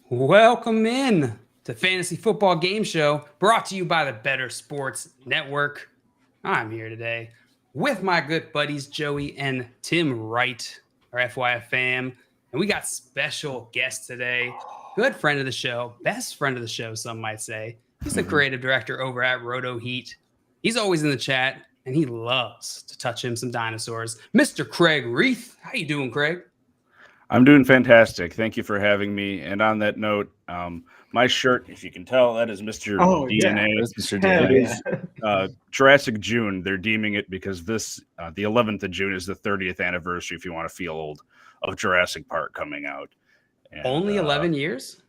Welcome in to Fantasy Football Game Show, brought to you by the Better Sports Network. I'm here today with my good buddies Joey and Tim Wright, our FYF fam, and we got special guests today. Good friend of the show, best friend of the show, some might say. He's the creative director over at Roto Heat. He's always in the chat, and he loves to touch him some dinosaurs. Mr. Craig Reith, how you doing, Craig? I'm doing fantastic. Thank you for having me. And on that note, my shirt, if you can tell, that is Mr. DNA. Yeah. Mr. DNA. It is Jurassic June. They're deeming it because this, the 11th of June, is the 30th anniversary, if you want to feel old, of Jurassic Park coming out. And, Only 11 years?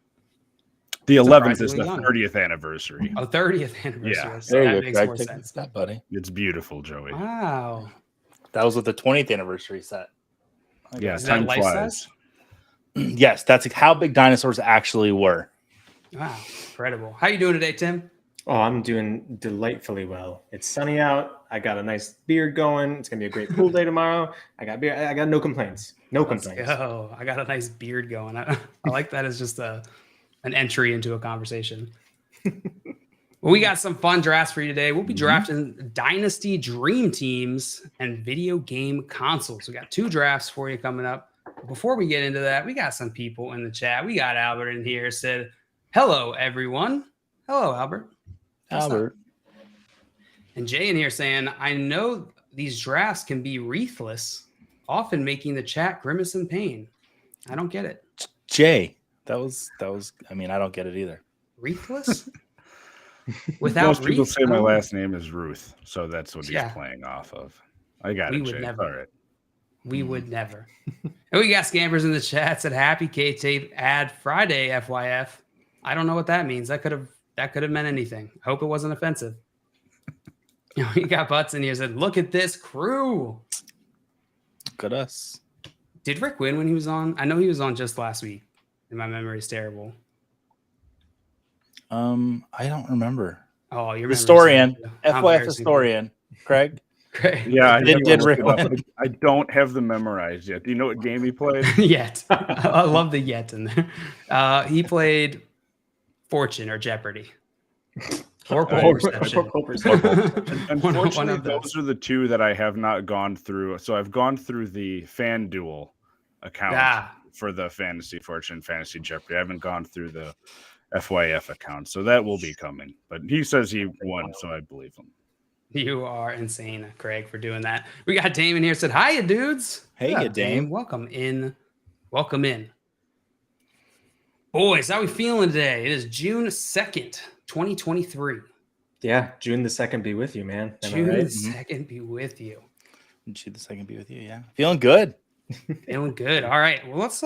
The 11th is the 30th anniversary. Oh, 30th anniversary. Yeah. So that makes more sense. That, buddy. It's beautiful, Joey. Wow. That was with the 20th anniversary set. Yeah, Is time that life flies. size? Yes, that's how big dinosaurs actually were. Wow, incredible. How you doing today, Tim? Oh, I'm doing delightfully well. It's sunny out. I got a nice beard going. It's gonna be a great pool day tomorrow. I got beer. I got no complaints. No complaints. Oh, I got a nice beard going. I like that as just an entry into a conversation. Well, we got some fun drafts for you today. We'll be drafting Dynasty Dream Teams and video game consoles. We got 2 drafts for you coming up. Before we get into that, we got some people in the chat. We got Albert in here, said, hello, everyone. Hello, Albert. Albert. And Jay in here saying, I know these drafts can be wreathless, often making the chat grimace in pain. I don't get it. Jay. That was. I mean, I don't get it either. Wreathless? Without Most people wreath? say my last name is Ruth, so that's what he's Yeah. playing off of. I got We it, would Jay. never. All right. We would never. And we got scammers in the chat said happy K-tape ad Friday FYF. I don't know what that means. That could have meant anything. I hope it wasn't offensive. We got Butts in here said, look at this crew. Look at us. Did Rick win when he was on? I know he was on just last week. And my memory is terrible. I don't remember. Oh, you're Historian. FYF historian. Craig. Yeah, I did Rick win? but I don't have them memorized yet. Do you know what game he played? Yet. I love the yet in there. He played Fortune or Jeopardy. Or Pole Perception. Unfortunately, those are the 2 that I have not gone through. So I've gone through the FanDuel account for the Fantasy Fortune, Fantasy Jeopardy. I haven't gone through the FYF account, so that will be coming. But he says he won, so I believe him. You are insane, Craig, for doing that. We got Damon here said, hiya, dudes. Hey, Yeah, you Dame. Welcome in. Welcome in. Boys, how we feeling today? It is June 2nd, 2023. Yeah, June the 2nd be with you, man. Am I June right? the 2nd be with you. June the 2nd be with you. Yeah, feeling good. Feeling good. All right. Well, let's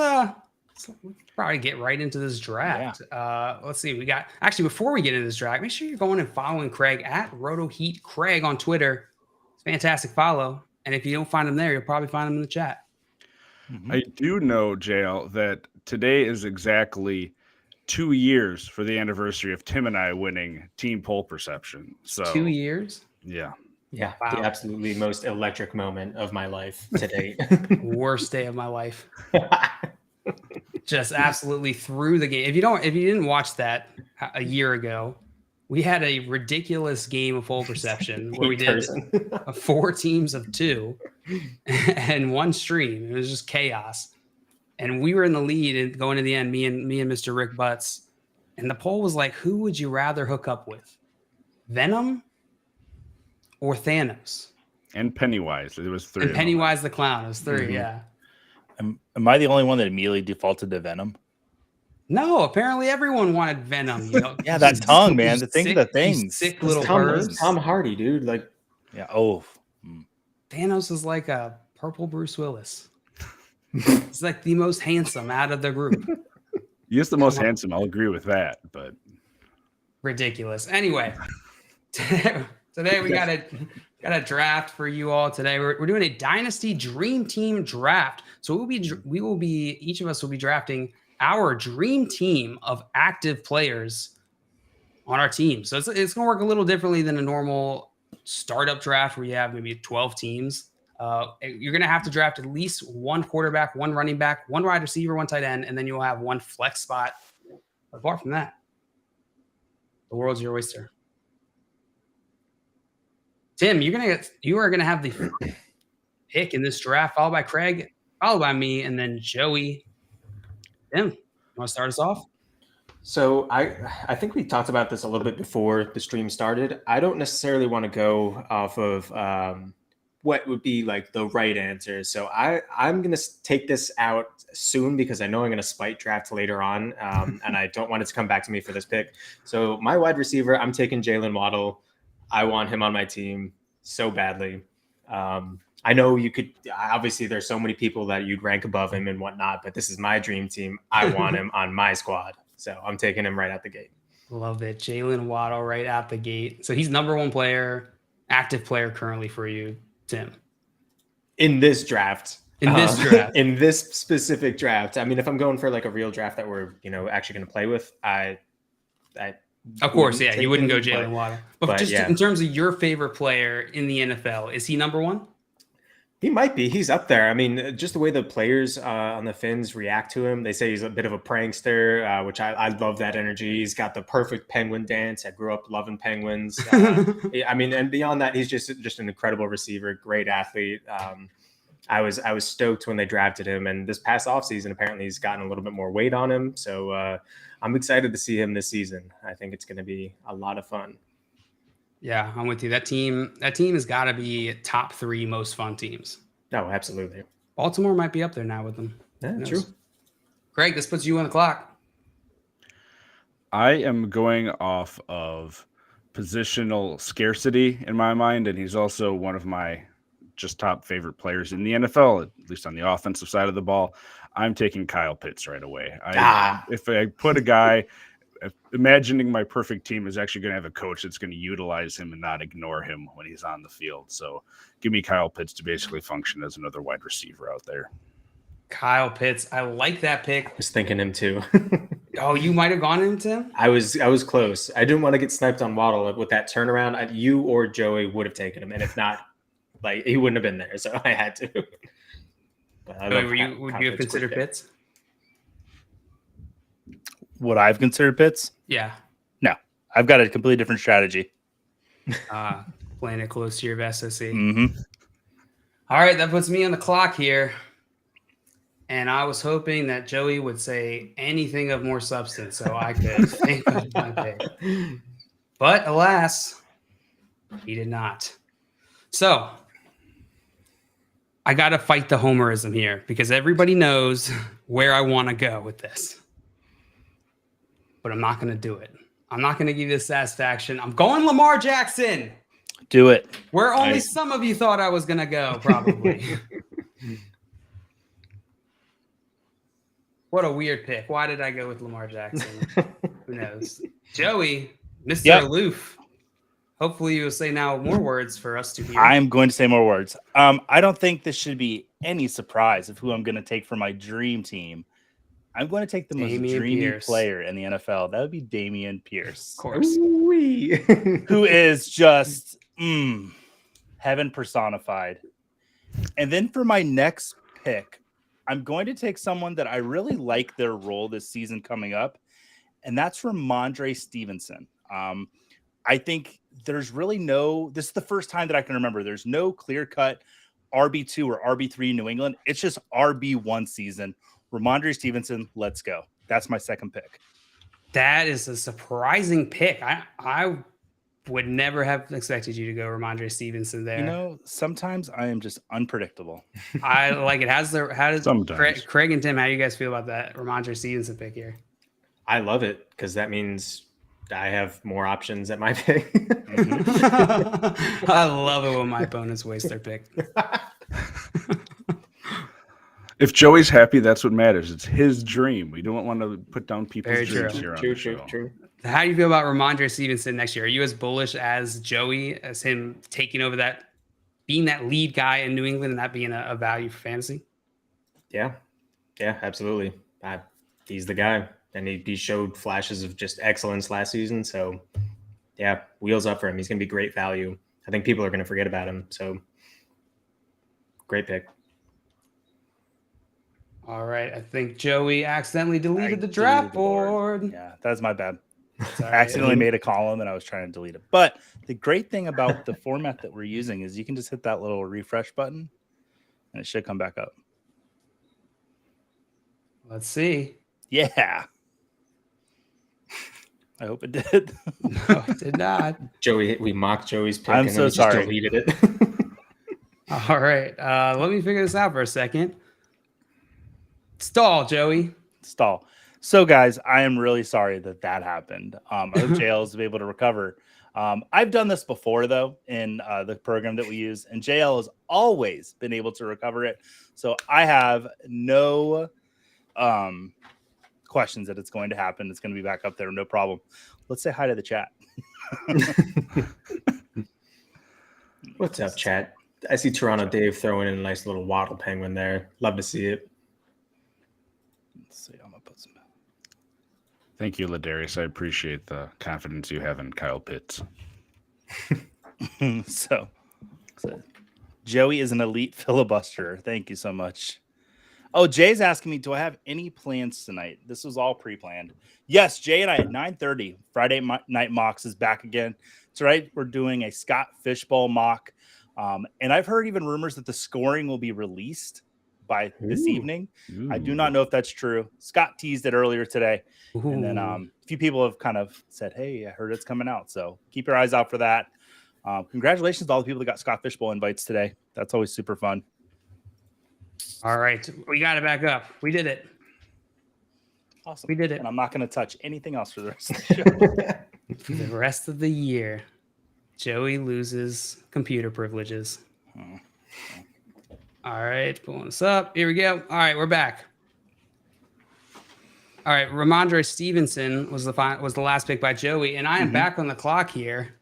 probably get right into this draft. Let's see. We got before we get into this draft, make sure you're going and following Craig at Roto Heat Craig on Twitter. It's a fantastic follow. And if you don't find him there, you'll probably find him in the chat. I do know, JL, that today is exactly 2 years for the anniversary of Tim and I winning Team Pole Perception. So 2 years. Yeah. Yeah, Wow. the absolutely most electric moment of my life to date. Worst day of my life. Just absolutely threw the game. If you didn't watch that a year ago, we had a ridiculous game of Full Perception where we did 4 teams of 2 and 1 stream. It was just chaos. And we were in the lead and going to the end, me and Mr. Rick Butts. And the poll was like, who would you rather hook up with? Venom or Thanos? And Pennywise. It was 3. And Pennywise the Clown. It was 3, yeah. Am I the only one that immediately defaulted to Venom? No, apparently everyone wanted Venom. You know? Yeah, that tongue, man. The things. Sick little Tom, birds. Tom Hardy, dude. Like, Yeah. Oh. Thanos is like a purple Bruce Willis. He's like the most handsome out of the group. He is the most handsome. I'll agree with that. But Ridiculous. Anyway, today we got a draft for you all today. We're doing a Dynasty Dream Team draft. So each of us will be drafting our dream team of active players on our team. So it's going to work a little differently than a normal startup draft where you have maybe 12 teams. You're going to have to draft at least 1 quarterback, 1 running back, 1 wide receiver, 1 tight end, and then you'll have 1 flex spot Apart from that, the world's your oyster. Tim, you are gonna have the pick in this draft, followed by Craig, followed by me, and then Joey. Tim, you want to start us off? So I think we talked about this a little bit before the stream started. I don't necessarily want to go off of what would be like the right answer. So I'm going to take this out soon because I know I'm going to spite draft later on, and I don't want it to come back to me for this pick. So my wide receiver, I'm taking Jalen Waddle. I want him on my team so badly. I know you could, obviously there's so many people that you'd rank above him and whatnot, but this is my dream team. I want him on my squad. So I'm taking him right out the gate. Love it. Jalen Waddle right out the gate. So he's number one player, active player currently for you, Tim. In this draft. In this specific draft. I mean, if I'm going for like a real draft that we're, actually going to play with, of course, yeah, you wouldn't go Jalen Waddle. But just in terms of your favorite player in the NFL, is he number one? He might be. He's up there. I mean, just the way the players on the Fins react to him, they say he's a bit of a prankster, which I love that energy. He's got the perfect penguin dance. I grew up loving penguins. I mean, and beyond that, he's just an incredible receiver, great athlete. I was stoked when they drafted him, and this past offseason, apparently he's gotten a little bit more weight on him. So I'm excited to see him this season. I think it's going to be a lot of fun. Yeah, I'm with you. That team has got to be top 3 most fun teams. No, absolutely. Baltimore might be up there now with them. Yeah, true. Greg, this puts you on the clock. I am going off of positional scarcity in my mind, and he's also one of my just top favorite players in the NFL, at least on the offensive side of the ball. I'm taking Kyle Pitts right away. If I put a guy... imagining my perfect team is actually going to have a coach that's going to utilize him and not ignore him when he's on the field. So give me Kyle Pitts to basically function as another wide receiver out there. Kyle Pitts. I like that pick. I was thinking him too. Oh, you might have gone him, Tim? I was close. I didn't want to get sniped on Waddle with that turnaround. You or Joey would have taken him. And if not, like he wouldn't have been there. So I had to. Would you have considered Pitts? Would I have considered Pitts? Yeah. No, I've got a completely different strategy. Playing it close to your vest, I see. Mm-hmm. All right, that puts me on the clock here. And I was hoping that Joey would say anything of more substance so I could think of my pick. But alas, he did not. So I got to fight the homerism here because everybody knows where I want to go with this. But I'm not going to do it. I'm not going to give you the satisfaction. I'm going Lamar Jackson. Do it. Where only some of you thought I was going to go, probably. What a weird pick. Why did I go with Lamar Jackson? Who knows? Joey, Mr. Aloof. Hopefully you'll say now more words for us to hear. I'm going to say more words. I don't think this should be any surprise of who I'm going to take for my dream team. I'm going to take the most dreamy player in the NFL. That would be Dameon Pierce. Of course. Who is just heaven personified. And then for my next pick, I'm going to take someone that I really like their role this season coming up, and that's Ramondre Stevenson. I think there's really this is the first time that I can remember there's no clear-cut RB2 or RB3 in New England. It's just RB1 season. Ramondre Stevenson, let's go. That's my second pick. That is a surprising pick. I would never have expected you to go Ramondre Stevenson there. Sometimes I am just unpredictable. I like it. How does sometimes. Craig and Tim, how do you guys feel about that Ramondre Stevenson pick here? I love it because that means I have more options at my pick. I love it when my opponents waste their pick. If Joey's happy, that's what matters. It's his dream. We don't want to put down people's dreams here on the show. True. How do you feel about Ramondre Stevenson next year? Are you as bullish as Joey, as him taking over that, being that lead guy in New England and that being a value for fantasy? Yeah, absolutely. He's the guy. And he showed flashes of just excellence last season. So, yeah, wheels up for him. He's going to be great value. I think people are going to forget about him. So, great pick. All right. I think Joey accidentally deleted the draft board. Yeah, that's my bad. I accidentally made a column and I was trying to delete it. But the great thing about the format that we're using is you can just hit that little refresh button and it should come back up. Let's see. Yeah. I hope it did. No, it did not. Joey, we mocked Joey's pick. I'm so sorry. Just deleted it. All right. Let me figure this out for a second. Stall, Joey. Stall. So, guys, I am really sorry that happened. I hope JL is able to recover. I've done this before, though, in the program that we use, and JL has always been able to recover it. So I have no questions that it's going to happen. It's going to be back up there. No problem. Let's say hi to the chat. What's up, chat? I see Toronto Dave throwing in a nice little waddle penguin there. Love to see it. Let's see. I'm going to put some. Thank you, Ladarius. I appreciate the confidence you have in Kyle Pitts. So, Joey is an elite filibusterer. Thank you so much. Oh, Jay's asking me, do I have any plans tonight? This was all pre-planned. Yes, Jay and I at 9:30, Friday Night Mocks is back again. That's right. We're doing a Scott Fishbowl mock. And I've heard even rumors that the scoring will be released by this evening. I do not know if that's true. Scott teased it earlier today. And then a few people have kind of said, hey, I heard it's coming out. So keep your eyes out for that. Congratulations to all the people that got Scott Fishbowl invites today. That's always super fun. All right. We got it back up. We did it. Awesome. We did it. And I'm not going to touch anything else for the rest of the show. For the rest of the year, Joey loses computer privileges. All right. Pulling this up. Here we go. All right. We're back. All right. Ramondre Stevenson was the last pick by Joey. And I am back on the clock here.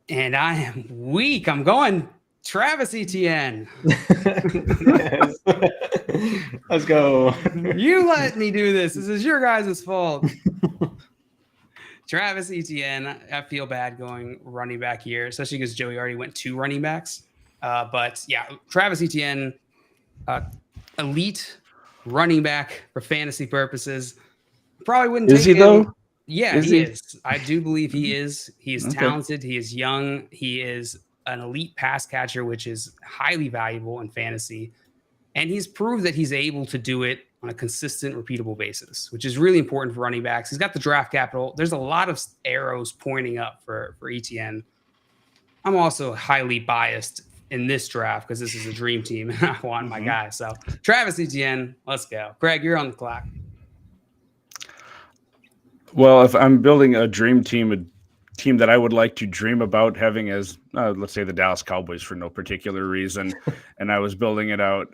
And I am weak. I'm going Travis Etienne. Yes. Let's go. You let me do this. This is your guys' fault. Travis Etienne, I feel bad going running back here, especially because Joey already went 2 running backs. But yeah, Travis Etienne, elite running back for fantasy purposes. Probably wouldn't Is take he him. though? Yeah, he is. I do believe he is. He is talented. He is young. He is an elite pass catcher, which is highly valuable in fantasy. And he's proved that he's able to do it on a consistent, repeatable basis, which is really important for running backs. He's got the draft capital. There's a lot of arrows pointing up for Etienne. I'm also highly biased in this draft because this is a dream team and I want my guy. So Travis Etienne, let's go. Greg, you're on the clock. Well, if I'm building a dream team, a team that I would like to dream about having as, let's say, the Dallas Cowboys for no particular reason, and I was building it out,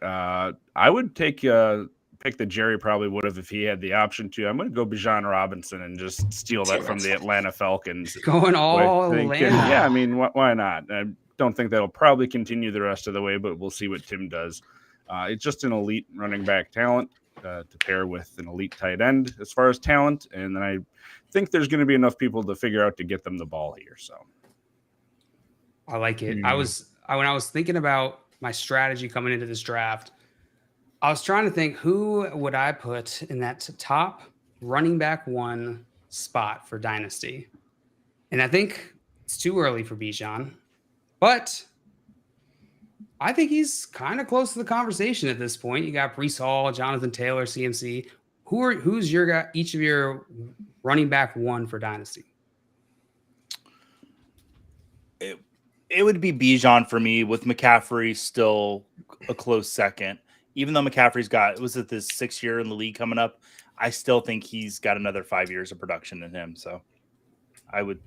I would take pick that Jerry probably would have if he had the option to. I'm going to go Bijan Robinson and just steal that from the Atlanta Falcons. Going all Atlanta. Yeah, I mean, why not? I don't think that'll probably continue the rest of the way, but we'll see what Tim does. It's just an elite running back talent to pair with an elite tight end as far as talent, and then I think there's going to be enough people to figure out to get them the ball here. So I like it. When I was thinking about my strategy coming into this draft, I was trying to think who would I put in that top running back 1 spot for Dynasty. And I think it's too early for Bijan, but I think he's kind of close to the conversation at this point. You got Breece Hall, Jonathan Taylor, CMC. Who's your guy? Each of your running back 1 for Dynasty? It would be Bijan for me, with McCaffrey still a close second. Even though McCaffrey's got, was it this 6th year in the league coming up? I still think he's got another 5 years of production in him. So I would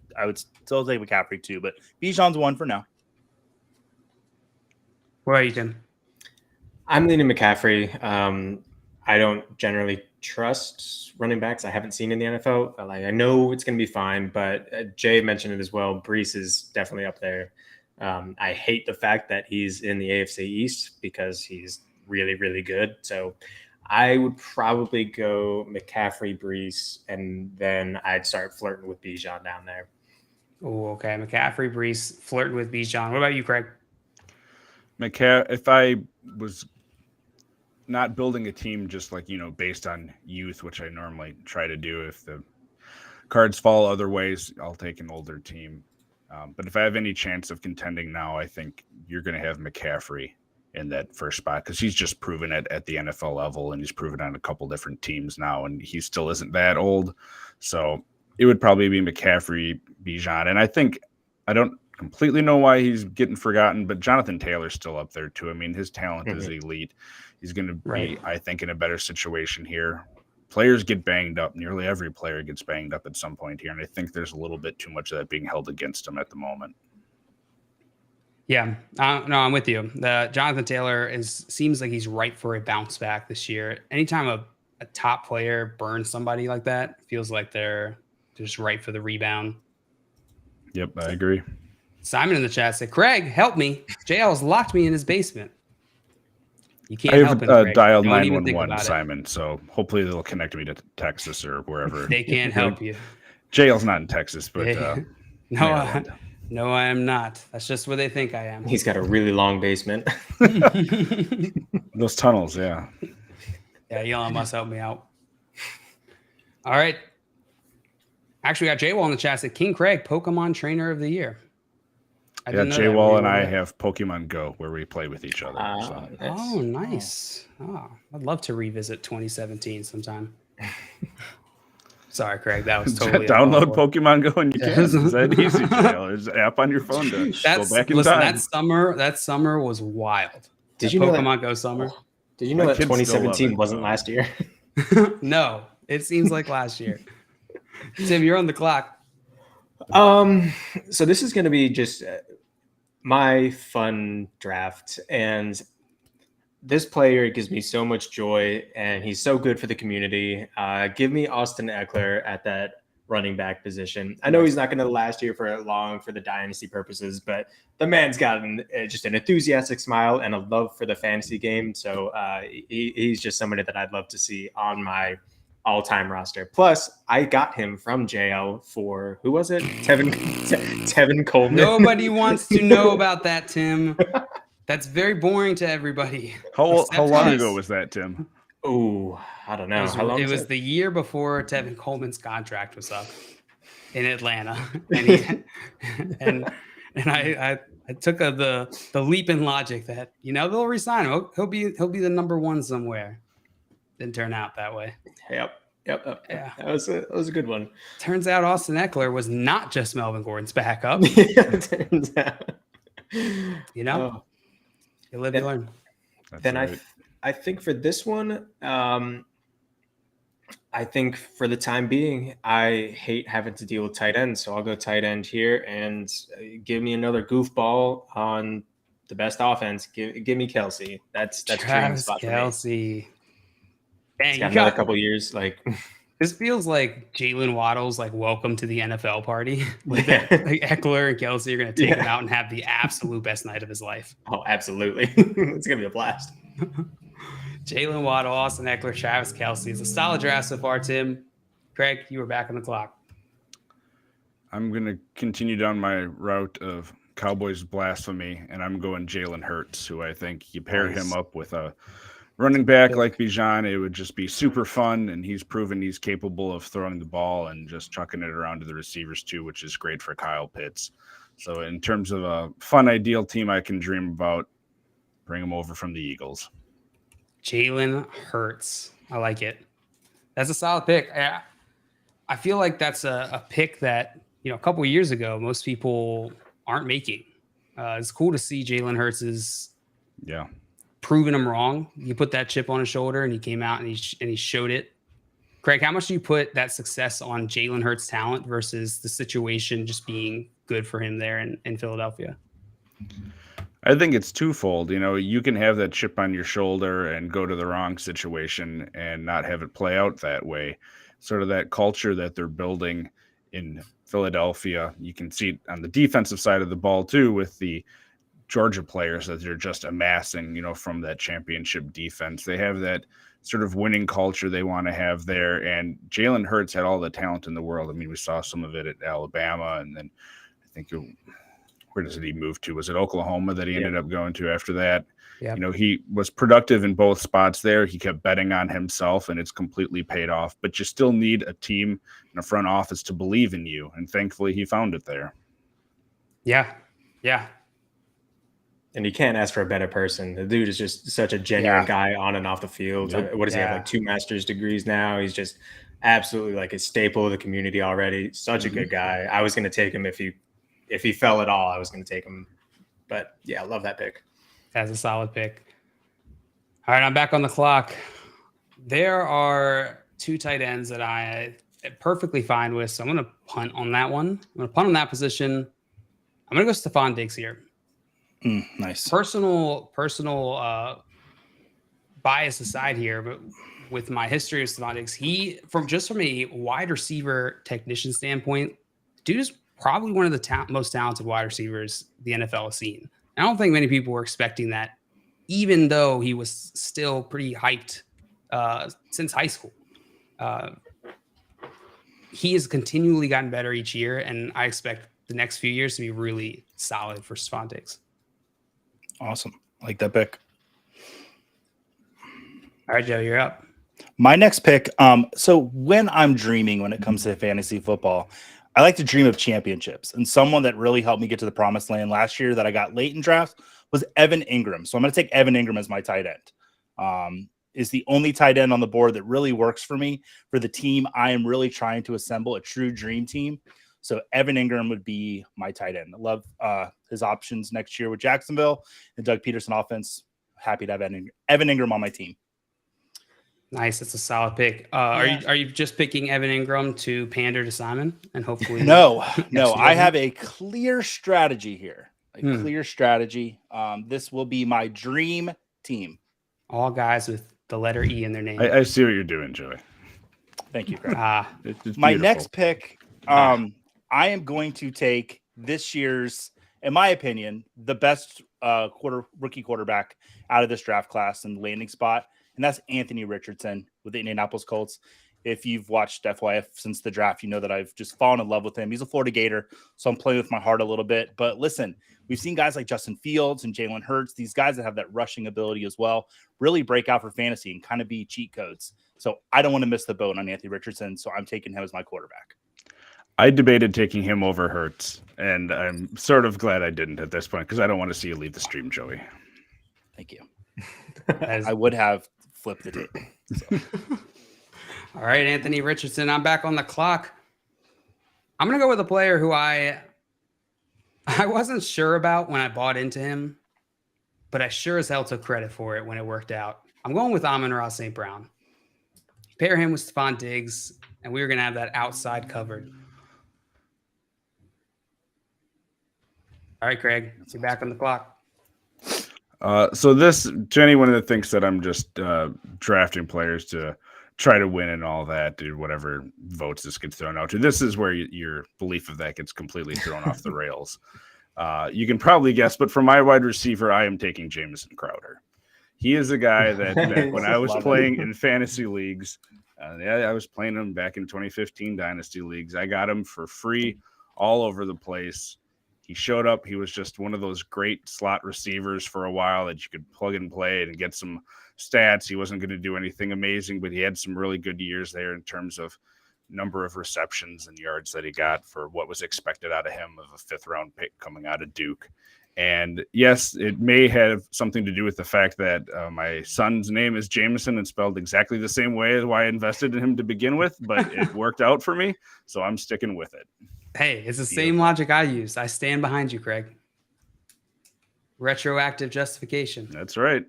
still take McCaffrey too, but Bijan's 1 for now. What are you, Tim? I'm leaning McCaffrey. I don't generally trust running backs I haven't seen in the NFL. Like, I know it's going to be fine, but Jay mentioned it as well. Breece is definitely up there. I hate the fact that he's in the AFC East because he's really, really good. So I would probably go McCaffrey, Breece, and then I'd start flirting with Bijan down there. Oh, okay. McCaffrey, Breece, flirting with Bijan. What about you, Craig? if I was not building a team just like, based on youth, which I normally try to do. If the cards fall other ways, I'll take an older team. But if I have any chance of contending now, I think you're going to have McCaffrey in that first spot because he's just proven it at the NFL level, and he's proven on a couple different teams now, and he still isn't that old. So it would probably be McCaffrey, Bijan. And I don't completely know why he's getting forgotten, but Jonathan Taylor's still up there too. I mean, his talent is elite. He's going to be, I think, in a better situation here. Players get banged up. Nearly every player gets banged up at some point here, and I think there's a little bit too much of that being held against him at the moment. Yeah, no, I'm with you. Jonathan Taylor seems like he's ripe for a bounce back this year. Anytime a top player burns somebody like that, it feels like they're just ripe for the rebound. Yep, I agree. Simon in the chat said, "Craig, help me. JL's locked me in his basement." You can't help him, Craig. Dialed 911, Simon. So hopefully they'll connect me to Texas or wherever. They can't help you. JL's not in Texas, but no, I am not. That's just where they think I am. He's got a really long basement. Those tunnels, yeah. Yeah, Elon must help me out. All right. Actually, we got J-Wall in the chat said, King Craig, Pokemon Trainer of the Year. J-Wall and I have Pokemon Go where we play with each other. So. Oh, nice. Oh, I'd love to revisit 2017 sometime. Sorry, Craig. That was totally download Pokemon Go and you can. It's that easy, There's an app on your phone to go back in time. That summer was wild. Did you know Pokemon Go summer? Did you know that 2017 wasn't last year? No, it seems like last year. Tim, you're on the clock. So this is going to be just my fun draft, and this player gives me so much joy, and he's so good for the community. Give me Austin Eckler at that running back position. I know he's not going to last here for long for the dynasty purposes, but the man's got just an enthusiastic smile and a love for the fantasy game. So he's just somebody that I'd love to see on my all-time roster. Plus, I got him from JL for, who was it? Tevin Coleman. Nobody wants to know about that, Tim. That's very boring to everybody. How long ago was that, Tim? Oh, I don't know. It was the year before Tevin Coleman's contract was up in Atlanta, and I took the leap in logic that they'll resign him. He'll be the number one somewhere. Didn't turn out that way. Yep. Yeah, that was a good one. Turns out Austin Eckler was not just Melvin Gordon's backup. Turns out. You live, you learn. Then right. I think for this one, I think for the time being, I hate having to deal with tight ends, so I'll go tight end here and give me another goofball on the best offense. Give me Kelsey. That's Travis Kelce. Dang, he's got another couple years. This feels like Jalen Waddle's welcome to the NFL party. Eckler and Kelsey are going to take him out and have the absolute best night of his life. Oh, absolutely. It's going to be a blast. Jalen Waddle, Austin Eckler, Travis Kelce. It's a solid draft so far, Tim. Craig, you were back on the clock. I'm going to continue down my route of Cowboys blasphemy, and I'm going Jalen Hurts, who I think you pair him up with a running back like Bijan, it would just be super fun, and he's proven he's capable of throwing the ball and just chucking it around to the receivers too, which is great for Kyle Pitts. So in terms of a fun, ideal team I can dream about, bring him over from the Eagles. Jalen Hurts. I like it. That's a solid pick. I feel like that's a pick that, a couple of years ago, most people aren't making. It's cool to see Jalen Hurts is proving him wrong. You put that chip on his shoulder and he came out and he showed it. Craig, how much do you put that success on Jalen Hurts' talent versus the situation just being good for him there in Philadelphia? I think it's twofold. You can have that chip on your shoulder and go to the wrong situation and not have it play out that way. Sort of that culture that they're building in Philadelphia. You can see it on the defensive side of the ball too with the Georgia players that they're just amassing, from that championship defense. They have that sort of winning culture they want to have there. And Jalen Hurts had all the talent in the world. I mean, we saw some of it at Alabama, and then I think where does he move to? Was it Oklahoma that he ended up going to after that? Yep. You know, he was productive in both spots there. He kept betting on himself, and it's completely paid off. But you still need a team and a front office to believe in you, and thankfully he found it there. Yeah. And you can't ask for a better person. The dude is just such a genuine guy on and off the field. Yep. What does he have, like 2 master's degrees now? He's just absolutely like a staple of the community already. Such a good guy. I was going to take him if he fell at all. I was going to take him. But yeah, I love that pick. That's a solid pick. All right, I'm back on the clock. There are 2 tight ends that I am perfectly fine with, so I'm going to punt on that one. I'm going to punt on that position. I'm going to go Stephon Diggs here. Nice. Personal bias aside here, but with my history of Stephon Diggs, from a wide receiver technician standpoint, dude is probably one of the most talented wide receivers the NFL has seen. I don't think many people were expecting that, even though he was still pretty hyped since high school. He has continually gotten better each year, and I expect the next few years to be really solid for Stephon Diggs. Awesome. I like that pick. All right, Joe, you're up. My next pick. So when I'm dreaming when it comes to fantasy football, I like to dream of championships. And someone that really helped me get to the promised land last year that I got late in drafts was Evan Ingram. So I'm going to take Evan Ingram as my tight end. Is the only tight end on the board that really works for me for the team I am really trying to assemble, a true dream team. So Evan Ingram would be my tight end. I love his options next year with Jacksonville and Doug Peterson offense. Happy to have Evan Ingram on my team. Nice. That's a solid pick. Are you just picking Evan Ingram to pander to Simon and hopefully? No. I have a clear strategy here. Clear strategy. This will be my dream team. All guys with the letter E in their name. I see what you're doing, Joey. Thank you, Craig. It's my next pick, I am going to take this year's, in my opinion, the best rookie quarterback out of this draft class and landing spot, and that's Anthony Richardson with the Indianapolis Colts. If you've watched FYF since the draft, you know that I've just fallen in love with him. He's a Florida Gator, so I'm playing with my heart a little bit. But listen, we've seen guys like Justin Fields and Jalen Hurts, these guys that have that rushing ability as well, really break out for fantasy and kind of be cheat codes. So I don't want to miss the boat on Anthony Richardson, so I'm taking him as my quarterback. I debated taking him over Hurts, and I'm sort of glad I didn't at this point because I don't want to see you leave the stream, Joey. Thank you. I would have flipped the tape. So. All right, Anthony Richardson, I'm back on the clock. I'm going to go with a player who I wasn't sure about when I bought into him, but I sure as hell took credit for it when it worked out. I'm going with Amon-Ra St. Brown. Pair him with Stephon Diggs, and we were going to have that outside covered. All right, Craig, you're back on the clock. So this, to anyone that thinks that I'm just drafting players to try to win and all that, dude, whatever votes this gets thrown out to, this is where your belief of that gets completely thrown off the rails. You can probably guess, but for my wide receiver, I am taking Jamison Crowder. He is a guy that when I was playing in fantasy leagues, I was playing him back in 2015 Dynasty leagues. I got him for free all over the place. He showed up. He was just one of those great slot receivers for a while that you could plug and play and get some stats. He wasn't going to do anything amazing, but he had some really good years there in terms of number of receptions and yards that he got for what was expected out of him of a 5th-round pick coming out of Duke. And yes, it may have something to do with the fact that my son's name is Jameson and spelled exactly the same way as why I invested in him to begin with, but it worked out for me, so I'm sticking with it. Hey, it's the same logic I used. I stand behind you, Craig. Retroactive justification. That's right.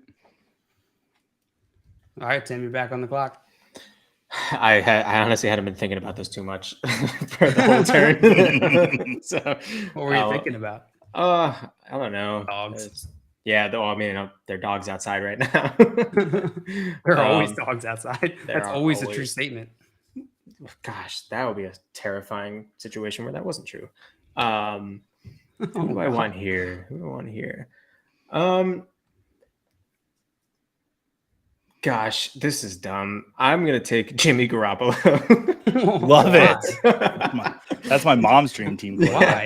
All right, Tim, you're back on the clock. I honestly hadn't been thinking about this too much for the whole turn. So, what were you thinking about? I don't know. Dogs. They're dogs outside right now. There are always dogs outside. That's always a true statement. Gosh, that would be a terrifying situation where that wasn't true. Who do I want here? Gosh, this is dumb. I'm going to take Jimmy Garoppolo. Love it. That's my mom's dream team. Why?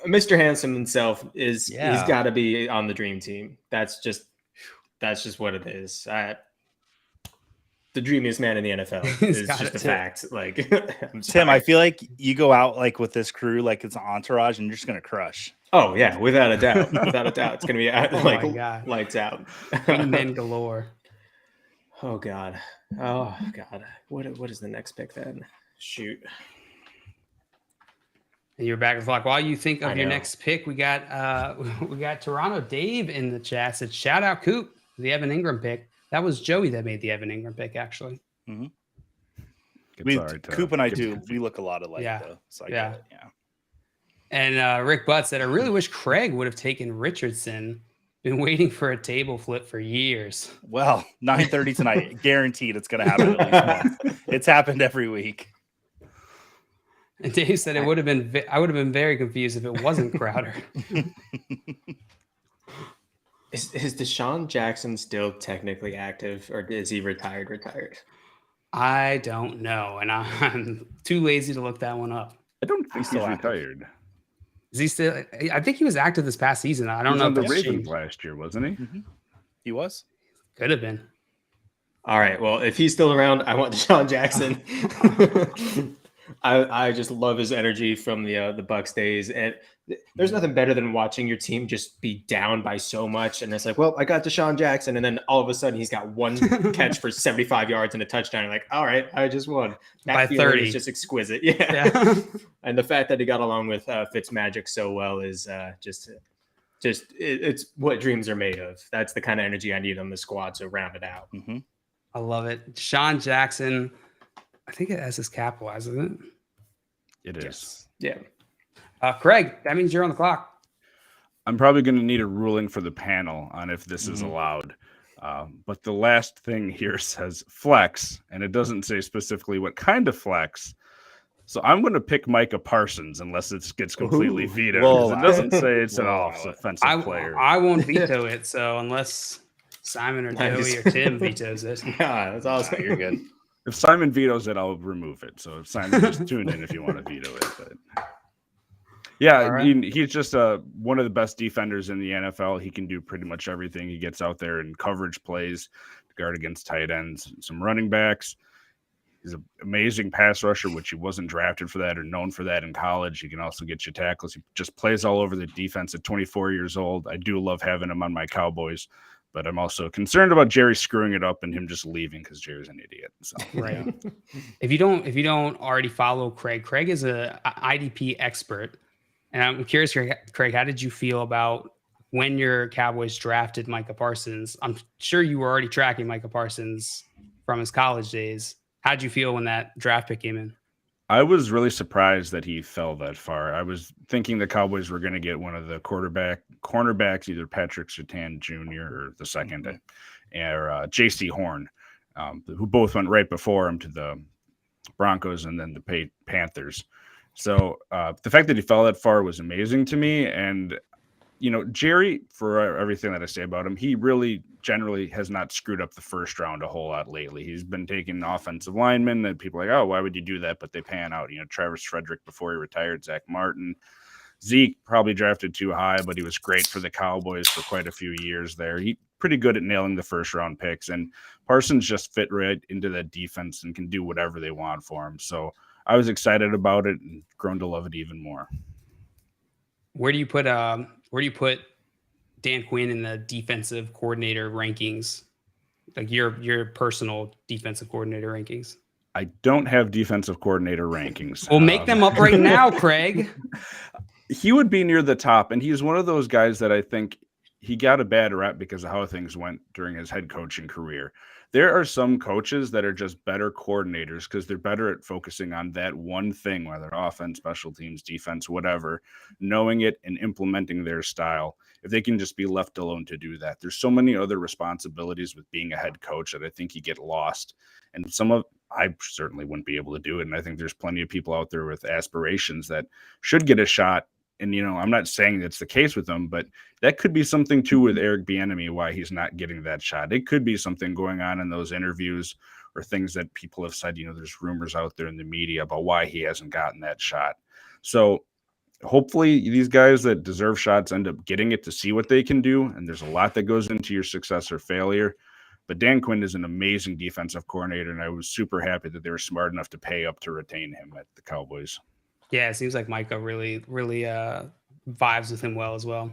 Mr. Handsome himself he's Yeah. got to be on the dream team. That's just what it is. The dreamiest man in the NFL is just a fact. Like, Tim, I feel like you go out like with this crew, like it's an entourage, and you're just gonna crush. Oh yeah, without a doubt, it's gonna be like lights out. Men galore. Oh god. What is the next pick then? Shoot. And you're back with luck. While you think of your next pick, we got Toronto Dave in the chat. Said shout out Coop, the Evan Ingram pick. That was Joey that made the Evan Ingram pick, actually. Mm-hmm. Coop and I we look a lot alike, though. So I get it. Yeah. And Rick Butt said, I really wish Craig would have taken Richardson. Been waiting for a table flip for years. Well, 9:30 tonight. Guaranteed it's going to happen at least once. It's happened every week. And Dave said I would have been very confused if it wasn't Crowder. Is Deshaun Jackson still technically active, or is he retired? I don't know, and I'm too lazy to look that one up. I don't think he's retired. Is he still? I think he was active this past season. I don't know. On the Ravens last year, wasn't he? Mm-hmm. He was. Could have been. All right. Well, if he's still around, I want Deshaun Jackson. I just love his energy from the Bucs days, and there's nothing better than watching your team just be down by so much, and it's like, well, I got Deshaun Jackson, and then all of a sudden he's got one catch for 75 yards and a touchdown. You're like, all right, I just won. That by 30 is just exquisite. Yeah. And the fact that he got along with Fitzmagic so well is just it's what dreams are made of. That's the kind of energy I need on the squad. So round it out. Mm-hmm. I love it. Deshaun Jackson. I think it has his capitalized, isn't it? It is. Yeah. Craig, that means you're on the clock. I'm probably going to need a ruling for the panel on if this is allowed. But the last thing here says flex, and it doesn't say specifically what kind of flex. So I'm going to pick Micah Parsons unless it gets completely vetoed. Whoa, it doesn't say it's an offensive player. I won't veto it. So unless Simon or Joey or Tim vetoes it. Yeah, that's awesome. You're good. If Simon vetoes it, I'll remove it. So if Simon, just tune in if you want to veto it. But yeah, right. He's just one of the best defenders in the NFL. He can do pretty much everything. He gets out there and coverage plays to guard against tight ends, some running backs. He's an amazing pass rusher, which he wasn't drafted for that or known for that in college. He can also get you tackles. He just plays all over the defense at 24 years old. I do love having him on my Cowboys. But I'm also concerned about Jerry screwing it up and him just leaving because Jerry's an idiot. So. Right. If you don't already follow Craig is a IDP expert. And I'm curious, Craig, how did you feel about when your Cowboys drafted Micah Parsons? I'm sure you were already tracking Micah Parsons from his college days. How did you feel when that draft pick came in? I was really surprised that he fell that far. I was thinking the Cowboys were going to get one of the cornerbacks, either Patrick Surtain Jr. or the second, or J.C. Horn, who both went right before him to the Broncos and then the Panthers. So the fact that he fell that far was amazing to me. And, Jerry, for everything that I say about him, he really generally has not screwed up the first round a whole lot lately. He's been taking offensive linemen that people are like, oh, why would you do that? But they pan out. Travis Frederick before he retired, Zach Martin. Zeke probably drafted too high, but he was great for the Cowboys for quite a few years there. He pretty good at nailing the first round picks. And Parsons just fit right into that defense and can do whatever they want for him. So I was excited about it and grown to love it even more. Where do you put Dan Quinn in the defensive coordinator rankings? Like your personal defensive coordinator rankings? I don't have defensive coordinator rankings. Well, make them up right now, Craig. He would be near the top, and he's one of those guys that I think he got a bad rep because of how things went during his head coaching career. There are some coaches that are just better coordinators because they're better at focusing on that one thing, whether offense, special teams, defense, whatever, knowing it and implementing their style. If they can just be left alone to do that. There's so many other responsibilities with being a head coach that I think you get lost. And I certainly wouldn't be able to do it. And I think there's plenty of people out there with aspirations that should get a shot. And, I'm not saying that's the case with him, but that could be something too with Eric Bieniemy, why he's not getting that shot. It could be something going on in those interviews or things that people have said. There's rumors out there in the media about why he hasn't gotten that shot. So hopefully these guys that deserve shots end up getting it to see what they can do. And there's a lot that goes into your success or failure. But Dan Quinn is an amazing defensive coordinator, and I was super happy that they were smart enough to pay up to retain him at the Cowboys. Yeah, it seems like Micah really vibes with him well as well.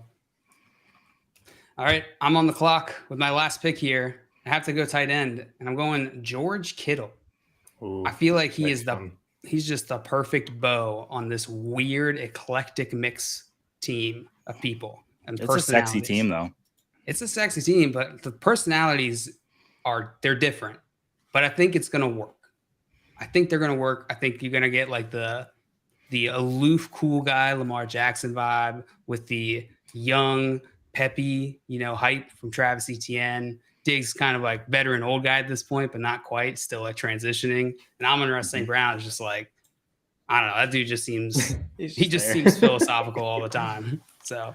All right, I'm on the clock with my last pick here. I have to go tight end, and I'm going George Kittle. Ooh, I feel like he's just the perfect bow on this weird, eclectic mix team of people. And it's a sexy team, though. It's a sexy team, but the personalities they're different. But I think it's gonna work. I think they're gonna work. I think you're gonna get like the aloof, cool guy, Lamar Jackson vibe with the young, peppy, hype from Travis Etienne. Diggs kind of like veteran old guy at this point, but not quite, still like transitioning. And Amon-Ra St. Brown is just like, I don't know, that dude just seems seems philosophical all the time. So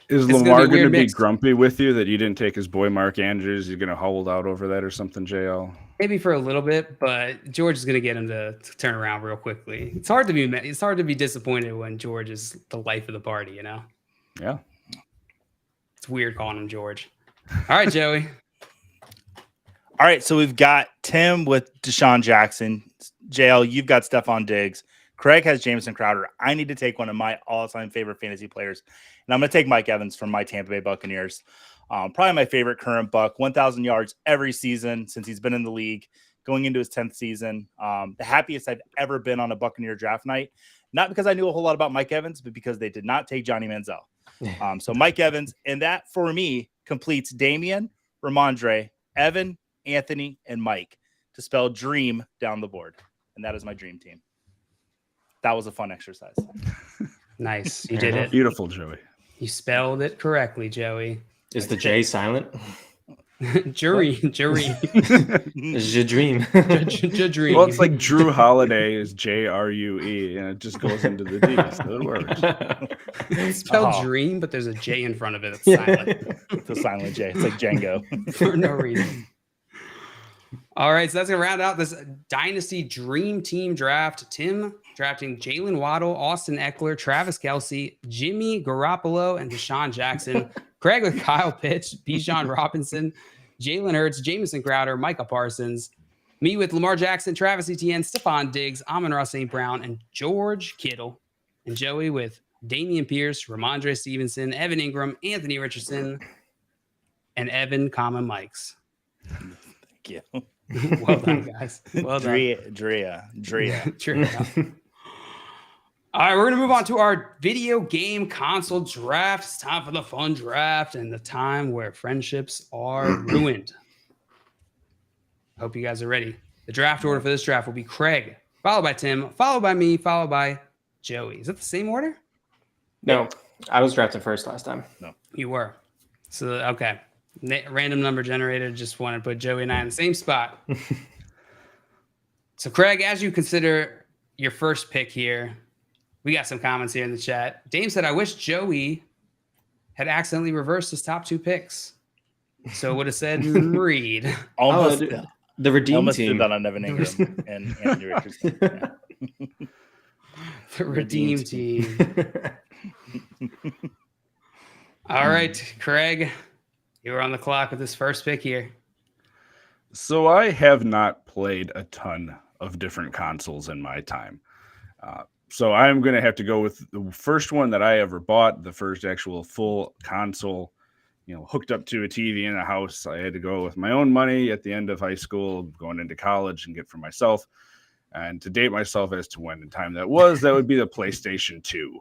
is Lamar going to be grumpy with you that you didn't take his boy Mark Andrews? You're going to hold out over that or something, JL? Maybe for a little bit, but George is going to get him to turn around real quickly. It's hard to be disappointed when George is the life of the party, Yeah. It's weird calling him George. All right, Joey. All right, so we've got Tim with Deshaun Jackson. JL, you've got Stephon Diggs. Craig has Jamison Crowder. I need to take one of my all-time favorite fantasy players, and I'm going to take Mike Evans from my Tampa Bay Buccaneers. Probably my favorite current Buck, 1,000 yards every season since he's been in the league, going into his 10th season. The happiest I've ever been on a Buccaneer draft night, not because I knew a whole lot about Mike Evans, but because they did not take Johnny Manziel. So Mike Evans, and that for me completes Damian, Ramondre, Evan, Anthony, and Mike to spell dream down the board. And that is my dream team. That was a fun exercise. Nice. You did it. Beautiful, Joey. You spelled it correctly, Joey. Is the J silent? Jury. It's your dream. Dream. Well, it's like Drew Holiday is JRUE, and it just goes into the D, so it works. It's spelled dream, but there's a J in front of it. It's silent. It's a silent J. It's like Django. For no reason. All right, so that's going to round out this Dynasty Dream Team draft. Tim drafting Jalen Waddle, Austin Eckler, Travis Kelce, Jimmy Garoppolo, and Deshaun Jackson. Craig with Kyle Pitts, Bijan Robinson, Jalen Hurts, Jamison Crowder, Micah Parsons. Me with Lamar Jackson, Travis Etienne, Stephon Diggs, Amon-Ra St. Brown, and George Kittle. And Joey with Damian Pierce, Ramondre Stevenson, Evan Ingram, Anthony Richardson, and Evan, Mikes. Thank you. Well done, guys. Well done. Drea. All right, we're going to move on to our video game console draft. It's time for the fun draft and the time where friendships are ruined. Hope you guys are ready. The draft order for this draft will be Craig, followed by Tim, followed by me, followed by Joey. Is that the same order? No, I was drafted first last time. No. You were. So, okay. Random number generator. Just want to put Joey and I in the same spot. So, Craig, as you consider your first pick here, we got some comments here in the chat. Dame said, I wish Joey had accidentally reversed his top two picks. So it would have said Reed. Almost. The redeem almost team. did that on Evan Ingram and Anthony Richardson. Yeah. The redeem team. All right, Craig, you were on the clock with this first pick here. So I have not played a ton of different consoles in my time. So I'm going to have to go with the first one that I ever bought, the first actual full console, hooked up to a TV in a house. I had to go with my own money at the end of high school, going into college and get for myself. And to date myself as to when in time that would be the PlayStation 2.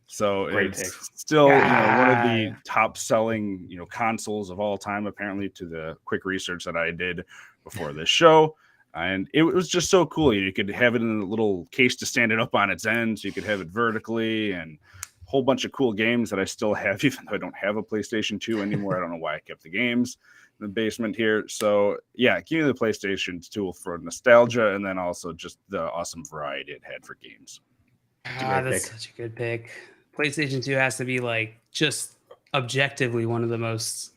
So it's still one of the top selling consoles of all time, apparently, to the quick research that I did before this show. And it was just so cool. You could have it in a little case to stand it up on its end, so you could have it vertically, and a whole bunch of cool games that I still have, even though I don't have a PlayStation 2 anymore. I don't know why I kept the games in the basement here. So yeah, give me the PlayStation 2 for nostalgia, and then also just the awesome variety it had for games. That's such a good pick. PlayStation 2 has to be just objectively one of the most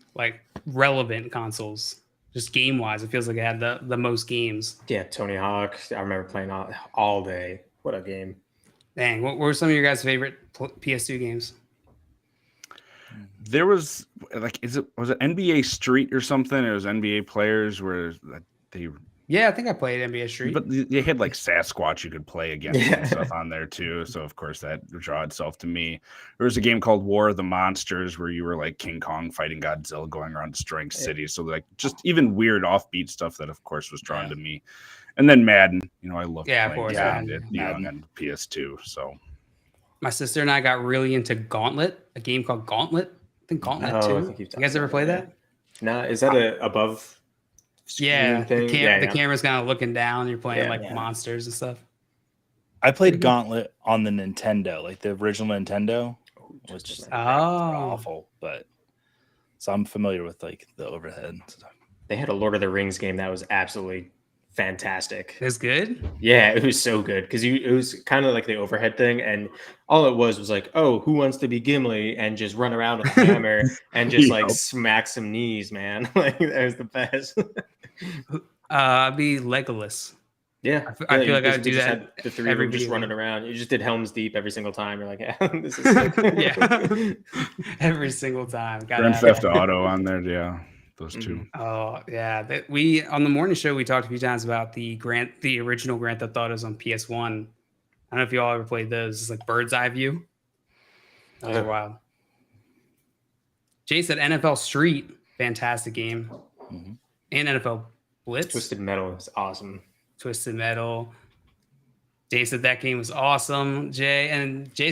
relevant consoles Just game wise, it feels like it had the most games. Yeah, Tony Hawk. I remember playing all day. What a game! Dang, what were some of your guys' favorite PS2 games? There was was it NBA Street or something? It was NBA players where they. Yeah, I think I played NBA Street. But they had like Sasquatch you could play against and stuff on there too. So of course that drew itself to me. There was a game called War of the Monsters where you were like King Kong fighting Godzilla going around destroying cities. So like just even weird offbeat stuff that of course was drawn to me. And then Madden, I love playing Madden on PS2. So my sister and I got really into Gauntlet, a game called Gauntlet. I think Gauntlet 2. You guys ever play that? No, is that a above? Yeah, the camera's kind of looking down. You're playing monsters and stuff. I played Gauntlet on the Nintendo, like the original Nintendo, which is awful. But so I'm familiar with like the overhead stuff. They had a Lord of the Rings game that was absolutely fantastic. It's good. Yeah, it was so good because it was kind of like the overhead thing, and all it was like, oh, who wants to be Gimli and just run around with a hammer and just like smack some knees, man. Like that was the best. I'd be Legolas. Yeah, I feel like I would do that. The three of them just running around. You just did Helm's Deep every single time. You're like, yeah, this is sick. Yeah, every single time. Grand Theft Auto on there, yeah. Those two. Oh yeah, we on the morning show we talked a few times about the original Grand Theft Autos on PS1. I don't know if you all ever played those. It's like bird's eye view. Those are wild. Jay said NFL Street, fantastic game, and NFL Blitz. Twisted Metal is awesome. Twisted Metal. Jay said that game was awesome. Jay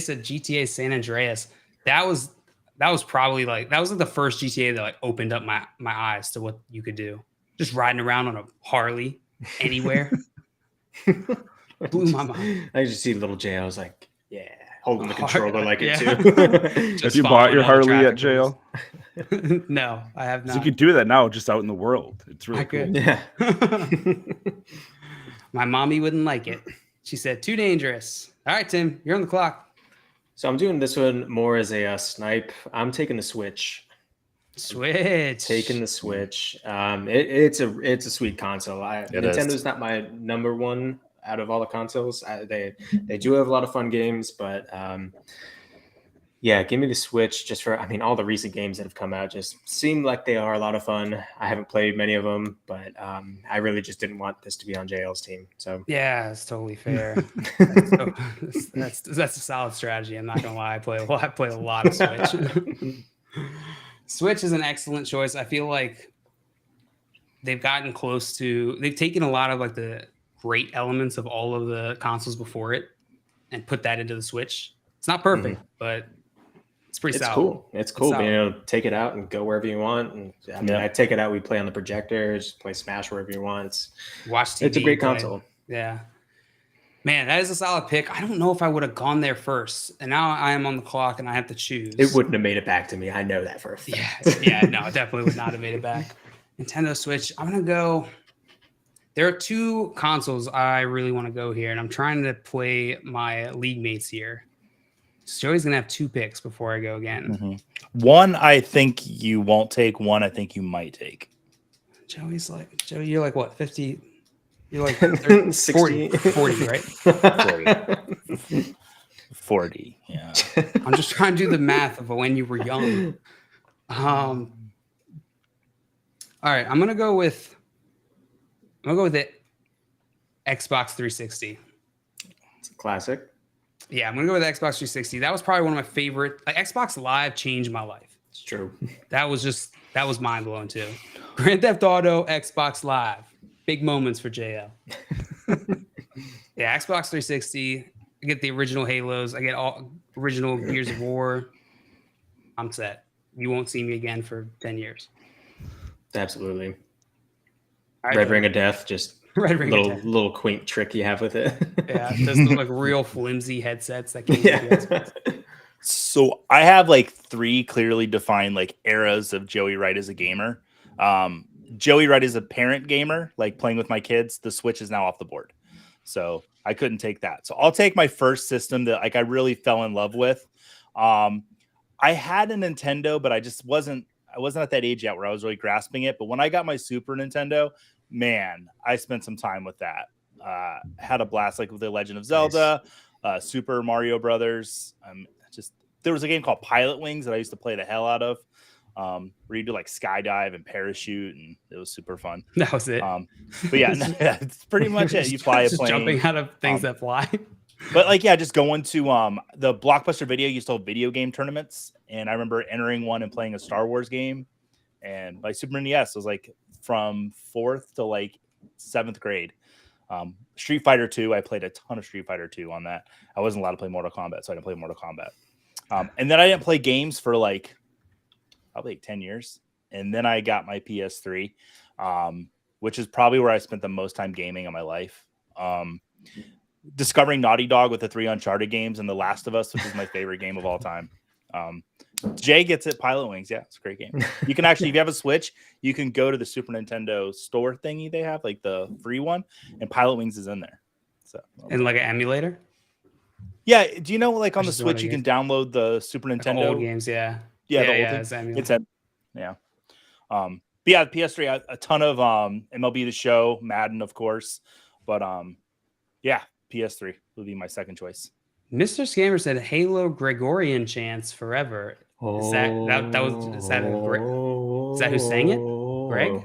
said GTA San Andreas. That was probably that was the first GTA that opened up my eyes to what you could do. Just riding around on a Harley anywhere. Blew my mind. I just see little Jay. I was like, yeah, holding the controller like it too. Have you bought your Harley at jail? No, I have not. So you could do that now, just out in the world. It's really cool. Yeah. My mommy wouldn't like it. She said, too dangerous. All right, Tim, you're on the clock. So I'm doing this one more as a snipe. I'm taking the Switch. Taking the Switch. It's a sweet console. Nintendo's not my number one out of all the consoles. They do have a lot of fun games, but yeah, give me the Switch just for, all the recent games that have come out just seem like they are a lot of fun. I haven't played many of them, but I really just didn't want this to be on JL's team. So yeah, it's totally fair. That's a solid strategy. I'm not gonna lie. I play a lot of Switch. Switch is an excellent choice. I feel like they've taken a lot of the great elements of all of the consoles before it and put that into the Switch. It's not perfect, but it's pretty solid. Cool. It's cool being able to take it out and go wherever you want. And I take it out. We play on the projector, just play Smash wherever you want. Watch TV. It's a great console. Yeah. Man, that is a solid pick. I don't know if I would have gone there first. And now I am on the clock and I have to choose. It wouldn't have made it back to me. I know that for a fact. Yeah, no, it definitely would not have made it back. Nintendo Switch. I'm going to go. There are two consoles I really want to go here. And I'm trying to play my league mates here. So Joey's going to have two picks before I go again. Mm-hmm. One I think you won't take. One I think you might take. Joey, you're like what, 50? You're like 30, 40, right? 40, yeah. I'm just trying to do the math of when you were young. All right, I'm gonna go with the Xbox 360. It's a classic. Yeah, I'm gonna go with the Xbox 360. That was probably one of my favorite. Xbox Live changed my life. It's true. That was mind blowing too. Grand Theft Auto, Xbox Live. Big moments for JL. Yeah, Xbox 360. I get the original Halos. I get all original Gears of War. I'm set. You won't see me again for 10 years. Absolutely. Right, Red Ring of Death, just little quaint trick you have with it. Yeah, those look real flimsy headsets that came with the Xbox. So I have three clearly defined eras of Joey Wright as a gamer. Joey Wright is a parent gamer, playing with my kids. The Switch is now off the board. So I couldn't take that. So I'll take my first system that I really fell in love with. I had a Nintendo, but I just wasn't wasn't at that age yet where I was really grasping it. But when I got my Super Nintendo, man, I spent some time with that. Had a blast, like with the Legend of Zelda, Super Mario Brothers. There was a game called Pilot Wings that I used to play the hell out of, where you do like skydive and parachute, and it was super fun. That was it. But yeah, it's pretty much it. You fly a plane, jumping out of things that fly. But like, yeah, just going to the Blockbuster Video used to hold video game tournaments, and I remember entering one and playing a Star Wars game. And my Super NES was like from 4th to like 7th grade. Street Fighter 2, I played a ton of Street Fighter 2 on that. I wasn't allowed to play Mortal Kombat, so I didn't play Mortal Kombat. And then I didn't play games for like probably 10 years. And then I got my PS3, which is probably where I spent the most time gaming in my life. Discovering Naughty Dog with the 3 Uncharted games and The Last of Us, which is my favorite game of all time. Jay gets it. Pilot Wings. Yeah, it's a great game. You can actually, if you have a Switch, you can go to the Super Nintendo store thingy they have, like the free one, and Pilot Wings is in there. So, and like an emulator? Yeah, do you know like on the Switch you can download the Super Nintendo old games? Yeah, the old thing. It's yeah. But yeah, PS3 a ton of MLB The Show, Madden, of course, but yeah, PS3 would be my second choice. Mr. Scammer said Halo Gregorian chants forever. Is that who sang it? Greg?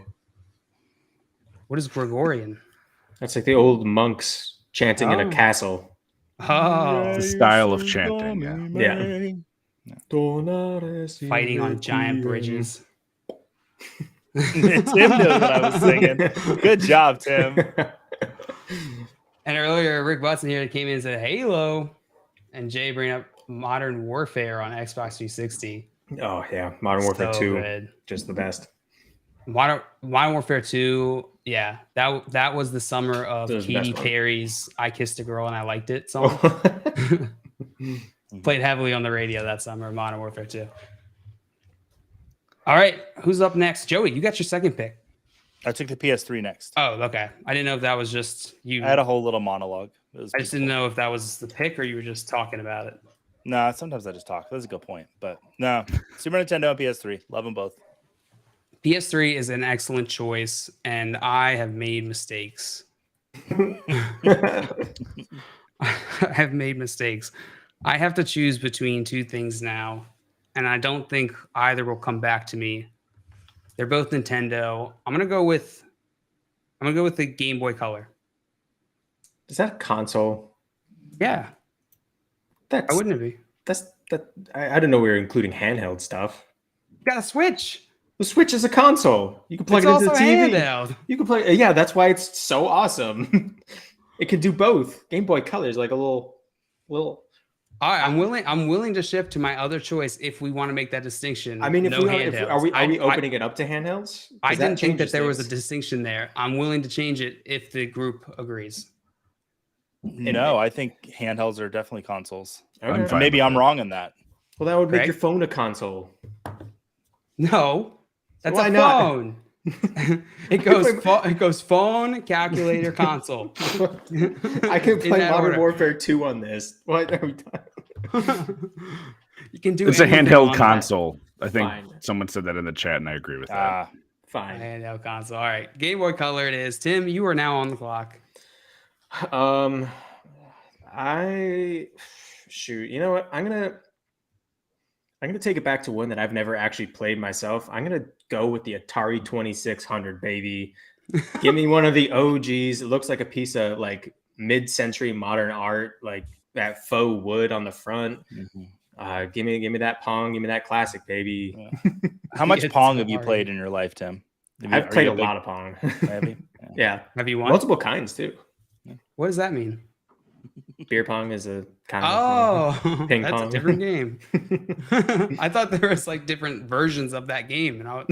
What is Gregorian? That's like the old monks chanting in a castle. Oh, the style of chanting. Yeah. Fighting on giant bridges. Tim knows what I was singing. Good job, Tim. And earlier, Rick Butson here came in and said Halo, and Jay bring up Modern Warfare on Xbox 360. Oh yeah, Modern Warfare 2, good. Just the best. Modern Warfare 2, yeah, that was the summer of Katy Perry's "I Kissed a Girl and I Liked It" song. Played heavily on the radio that summer. Modern Warfare 2. All right, who's up next? Joey, you got your second pick. I took the PS3 next. Oh, okay. I didn't know if that was just you. I had a whole little monologue. I just didn't know if that was the pick or you were just talking about it. No, sometimes I just talk. That's a good point. But no, Super Nintendo and PS3. Love them both. PS3 is an excellent choice, and I have made mistakes. I have made mistakes. I have to choose between two things now, and I don't think either will come back to me. They're both Nintendo. I'm gonna go with the Game Boy Color. Is that a console? Yeah. Why wouldn't it be? I didn't know we were including handheld stuff. You got a Switch. The Switch is a console. You can plug it into the TV. Handheld. You can play. Yeah, that's why it's so awesome. It can do both. Game Boy Color is like a little. All right, I'm willing to shift to my other choice if we want to make that distinction. I mean, are we opening it up to handhelds? I didn't think that there was a distinction there. I'm willing to change it if the group agrees. No, I think handhelds are definitely consoles. Okay. Maybe I'm wrong in that. Well, that would make your phone a console. No, that's Why a phone. It goes phone, calculator, console. I can play Modern Warfare 2 on this. What are we talking? You can do it's a handheld console. I think Fine. Someone said that in the chat, and I agree with that. Fine. Handheld console. All right, Game Boy Color it is. Tim, you are now on the clock. You know what? I'm gonna take it back to one that I've never actually played myself. I'm gonna go with the Atari 2600, baby. Give me one of the OGs. It looks like a piece of like mid-century modern art, like that faux wood on the front. Mm-hmm. Give me that Pong. Give me that classic, baby. Yeah. How much Pong have you played in your life, Tim? I've played a lot of Pong. Have you? Yeah. Have you won? Multiple kinds too. What does that mean? Beer pong is a kind of ping that's pong. A different game. I thought there was like different versions of that game, and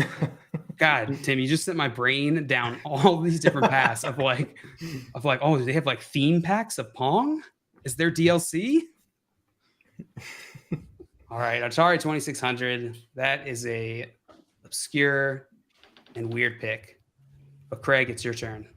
God, Tim, you just sent my brain down all these different paths of like, oh, do they have like theme packs of Pong? Is there DLC? All right, Atari 2600. That is a obscure and weird pick. But Craig, it's your turn.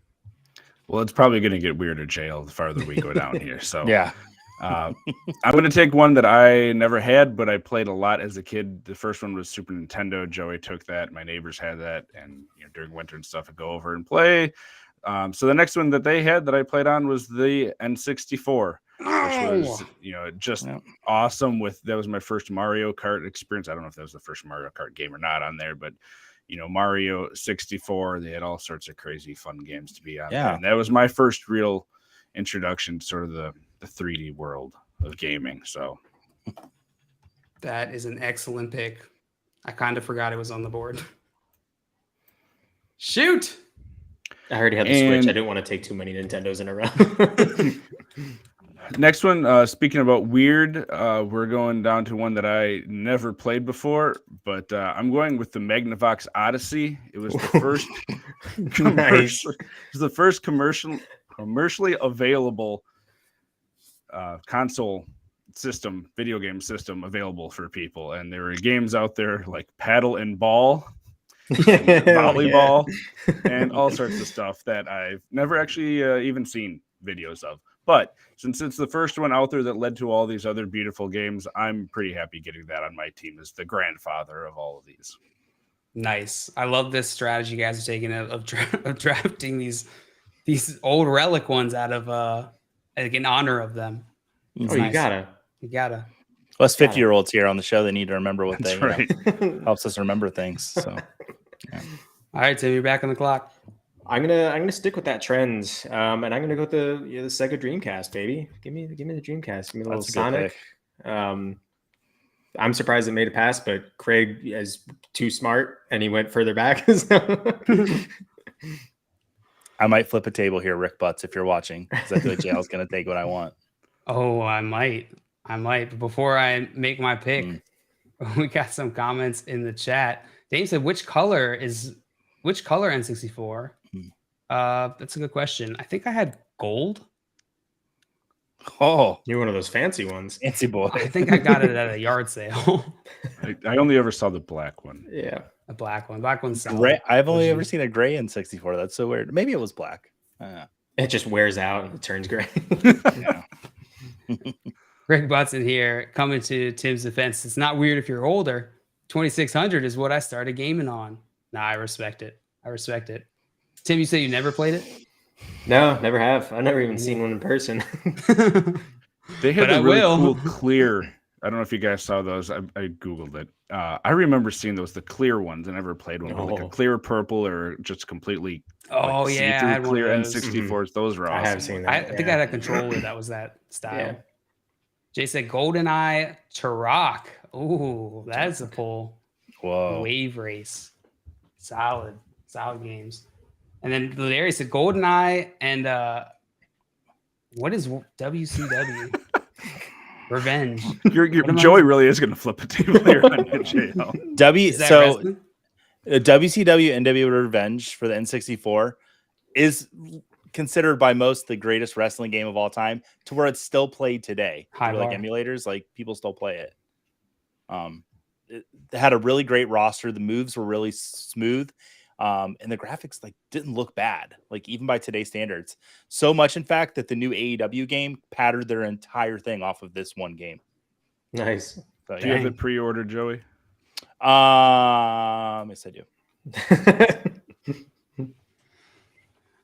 Well, it's probably going to get weirder, Jay, the farther we go down here. So yeah, I'm going to take one that I never had, but I played a lot as a kid. The first one was Super Nintendo. Joey took that. My neighbors had that, and during winter and stuff, I'd go over and play. So the next one that they had that I played on was the N64, which was just awesome. That was my first Mario Kart experience. I don't know if that was the first Mario Kart game or not on there, but Mario 64. They had all sorts of crazy fun games to be on. Yeah, and that was my first real introduction to sort of the 3D world of gaming. So that is an excellent pick. I kind of forgot it was on the board. Shoot. I already had the Switch. I didn't want to take too many Nintendos in a row. Next one, speaking about weird, we're going down to one that I never played before, but I'm going with the Magnavox Odyssey. It was the first commercially available console system, video game system available for people. And there were games out there like Paddle and Ball, volleyball, and all sorts of stuff that I've never actually even seen videos of. But since it's the first one out there that led to all these other beautiful games, I'm pretty happy getting that on my team as the grandfather of all of these. Nice. I love this strategy you guys are taking of drafting these old relic ones out of in honor of them. It's nice. You gotta. Us 50-year-olds here on the show, they need to remember what they helps us remember things. So, yeah. All right, Tim, you're back on the clock. I'm gonna stick with that trend, and I'm gonna go with the Sega Dreamcast, baby. Give me the Dreamcast. Give me a little Sonic. I'm surprised it made it past, but Craig is too smart and he went further back. I might flip a table here, Rick Butts, if you're watching, because I feel like JL's gonna take what I want. Oh, I might. But before I make my pick, we got some comments in the chat. Dave said, which color N64? That's a good question. I think I had gold. Oh, you're one of those fancy ones. Fancy boy. I think I got it at a yard sale. I only ever saw the black one. Yeah. A black one. Black one's gray. I've only ever seen a gray N64. That's so weird. Maybe it was black. It just wears out and it turns gray. Greg Butson here, coming to Tim's defense. It's not weird if you're older. 2600 is what I started gaming on. Nah, I respect it. Tim, you say you never played it? No, never have. I've never even seen one in person. They had a really cool clear. I don't know if you guys saw those. I Googled it. I remember seeing those, the clear ones. I never played one. Like a clear purple or just completely see-through clear N64s. Those were awesome. I have seen that. I think I had a controller that was that style. Yeah. Jay said GoldenEye Turok. Ooh, that's a pull. Whoa. Wave Race. Solid games. And then Larry said GoldenEye and what is WCW? Revenge. Joey really is going to flip a table here on JL. WCW NW Revenge for the N64 is considered by most the greatest wrestling game of all time, to where it's still played today. Like emulators, like people still play it. It had a really great roster. The moves were really smooth. And the graphics didn't look bad, even by today's standards. So much, in fact, that the new AEW game patterned their entire thing off of this one game. Nice. So, do you have it pre-ordered, Joey? Yes, I do.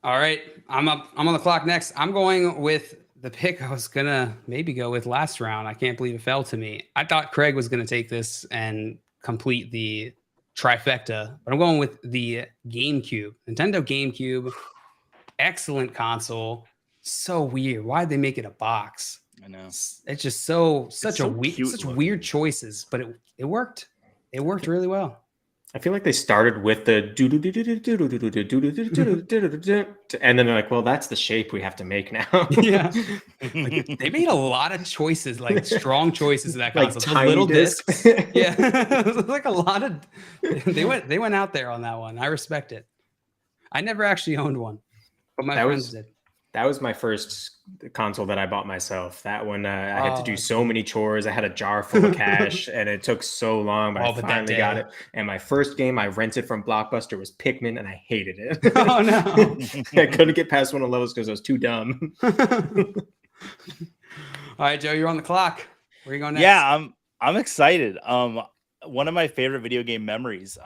All right, I'm up. I'm on the clock next. I'm going with the pick I was gonna maybe go with last round. I can't believe it fell to me. I thought Craig was gonna take this and complete the trifecta, but I'm going with the GameCube. Nintendo GameCube, excellent console. So weird. Why'd they make it a box? I know. It's just such weird choices, but it worked. It worked really well. I feel like they started with the and then they're like, well, that's the shape we have to make now. Yeah. They made a lot of choices, strong choices in that console. Like little discs. Yeah. It was like a lot of they went out there on that one. I respect it. I never actually owned one, but my friends did. That was my first console that I bought myself. That one, I had to do so many chores. I had a jar full of cash, and it took so long, but I finally got it. And my first game I rented from Blockbuster was Pikmin, and I hated it. Oh, no. I couldn't get past one of the levels because I was too dumb. All right, Joe, you're on the clock. Where are you going next? Yeah, I'm excited. One of my favorite video game memories,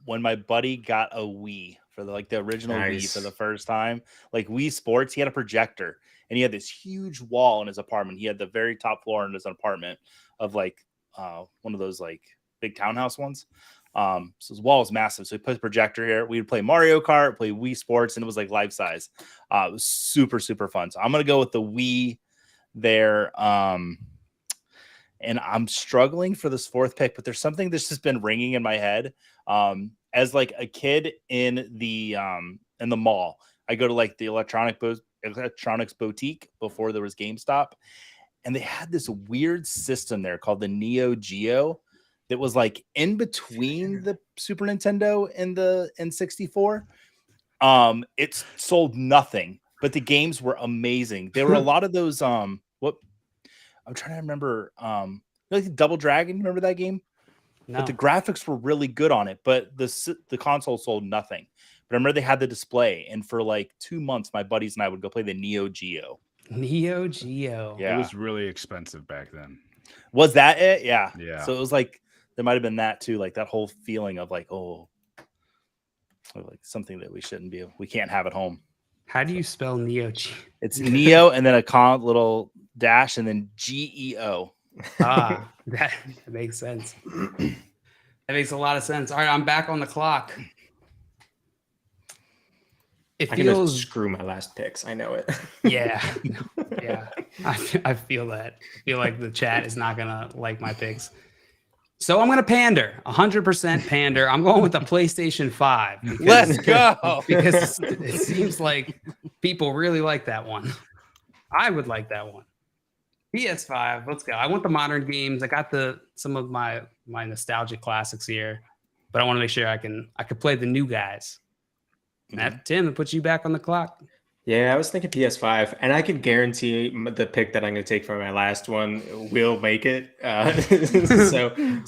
when my buddy got a Wii for the original Wii for the first time, like Wii Sports. He had a projector and he had this huge wall in his apartment. He had the very top floor in his apartment of one of those big townhouse ones. So his wall was massive. So he put a projector here. We would play Mario Kart, play Wii Sports, and it was like life size. It was super, super fun. So I'm gonna go with the Wii there. And I'm struggling for this fourth pick, but there's something that's just been ringing in my head. As a kid in the mall, I go to the electronics boutique before there was GameStop, and they had this weird system there called the Neo Geo that was in between the Super Nintendo and the N64. It sold nothing, but the games were amazing. There were a lot of those I'm trying to remember, Double Dragon. Remember that game? No. But the graphics were really good on it, but the console sold nothing. But I remember they had the display, and for 2 months, my buddies and I would go play the Neo Geo. Neo Geo. Yeah, it was really expensive back then. Was that it? Yeah. Yeah. So it was there might have been that too, that whole feeling of something that we can't have at home. How do you spell Neo Geo? It's Neo and then a little dash and then GEO. That makes sense. That makes a lot of sense. All right, I'm back on the clock. It feels screw my last picks. I know it. Yeah. I feel that. I feel like the chat is not gonna like my picks. So I'm gonna pander, 100% pander. I'm going with the PlayStation 5. Let's go. Because it seems like people really like that one. I would like that one. PS5, let's go. I want the modern games. I got some of my nostalgic classics here, but I want to make sure I could play the new guys. Mm-hmm. Tim, that puts you back on the clock. Yeah, I was thinking PS5, and I can guarantee the pick that I'm going to take for my last one will make it.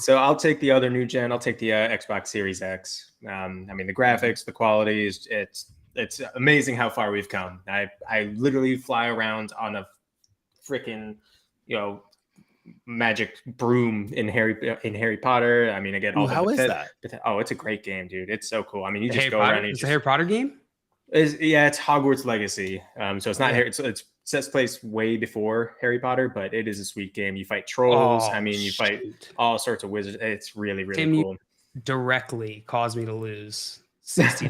So I'll take the other new gen. I'll take the Xbox Series X. The graphics, the quality it's amazing how far we've come. I literally fly around on a freaking magic broom in Harry Potter. Again, how is that? It's a great game, dude. It's so cool. You just Harry go Potter? around. It's a Harry Potter game. It's Hogwarts Legacy. So it's not Harry. It sets place way before Harry Potter, but it is a sweet game. You fight trolls. You fight all sorts of wizards. It's really, really Tim, cool. You directly caused me to lose $60 to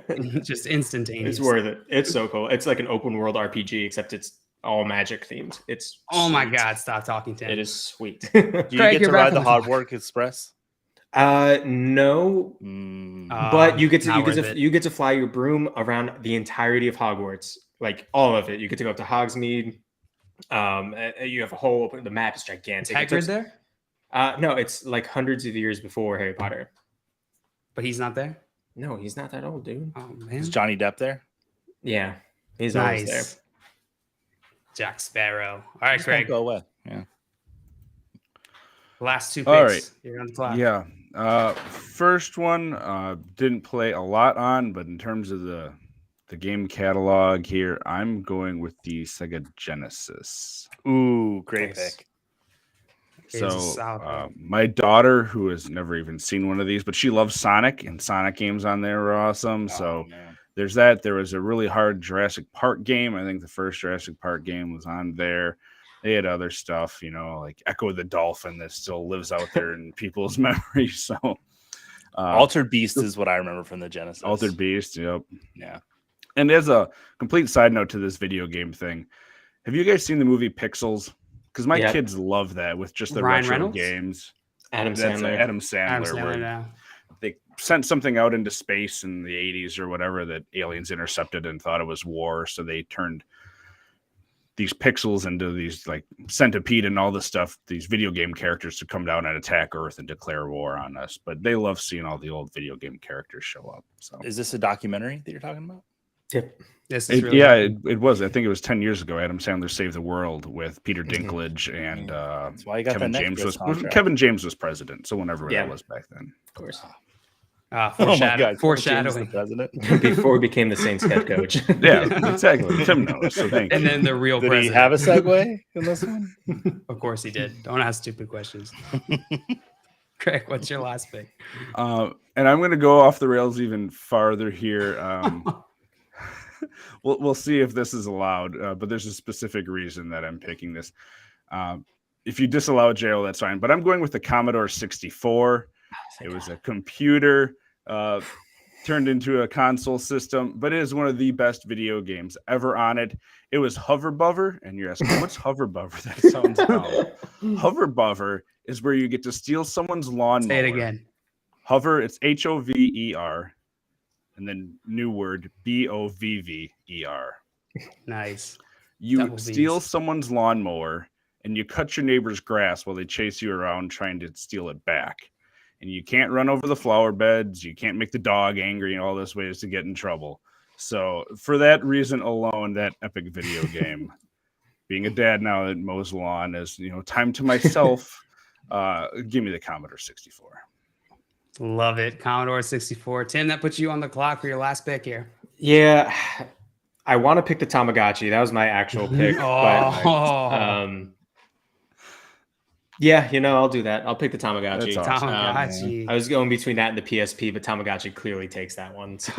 $80. Just instantaneous. It's worth it. It's so cool. It's like an open world RPG, except it's all magic themed. It's my God! Stop talking, Tim. It is sweet. Do you get to ride the Hogwarts Express? No, but you get to fly your broom around the entirety of Hogwarts, all of it. You get to go up to Hogsmeade. You have the map is gigantic. Hagrid there? No, it's hundreds of years before Harry Potter. But he's not there? No, he's not that old, dude. Oh man, is Johnny Depp there? Yeah, he's always there. Jack Sparrow. All right, Craig. Go away. Yeah. Last two picks. All right. You're on the clock. Yeah. First one didn't play a lot on, but in terms of the game catalog here, I'm going with the Sega Genesis. Ooh, great pick. So my daughter, who has never even seen one of these, but she loves Sonic, and Sonic games on there are awesome. There's that. There was a really hard Jurassic Park game. I think the first Jurassic Park game was on there. They had other stuff, like Echo the Dolphin that still lives out there in people's memories. So, Altered Beast is what I remember from the Genesis. Altered Beast, yep. Yeah. And as a complete side note to this video game thing, have you guys seen the movie Pixels? Because my kids love that with just the Ryan retro Reynolds? games. Adam Sandler. Where they sent something out into space in the 80s or whatever that aliens intercepted and thought it was war. So they turned these pixels into these centipede and all this stuff, these video game characters to come down and attack Earth and declare war on us. But they love seeing all the old video game characters show up. So is this a documentary that you're talking about? Yep. It was. I think it was 10 years ago. Adam Sandler Saved the World with Peter Dinklage and that's why you got Kevin James was president. So whenever that was back then, of course. Foreshadowing. The president. Before he became the Saints head coach. Yeah, exactly. Tim knows. So thank And you. then the real Did president. he have a segue in this one? Of course he did. Don't ask stupid questions. Craig, what's your last pick? And I'm going to go off the rails even farther here. We'll see if this is allowed, but there's a specific reason that I'm picking this. If you disallow it, JL, that's fine. But I'm going with the Commodore 64. It was a computer turned into a console system, but it is one of the best video games ever on it. It was Hover Buffer, and you're asking, what's Hover Buffer? That sounds dumb. Hover Buffer is where you get to steal someone's lawnmower. Say it again. Hover, it's Hover, and then new word, Bovver. Nice. You Double steal Vs. someone's lawnmower, and you cut your neighbor's grass while they chase you around trying to steal it back. And you can't run over the flower beds. You can't make the dog angry and all those ways to get in trouble. So for that reason alone, that epic video game, being a dad now that mows lawn is, time to myself. Give me the Commodore 64. Love it. Commodore 64. Tim, that puts you on the clock for your last pick here. Yeah, I want to pick the Tamagotchi. That was my actual pick. Yeah, I'll do that. I'll pick the Tamagotchi. That's awesome. Tamagotchi. I was going between that and the PSP, but Tamagotchi clearly takes that one. So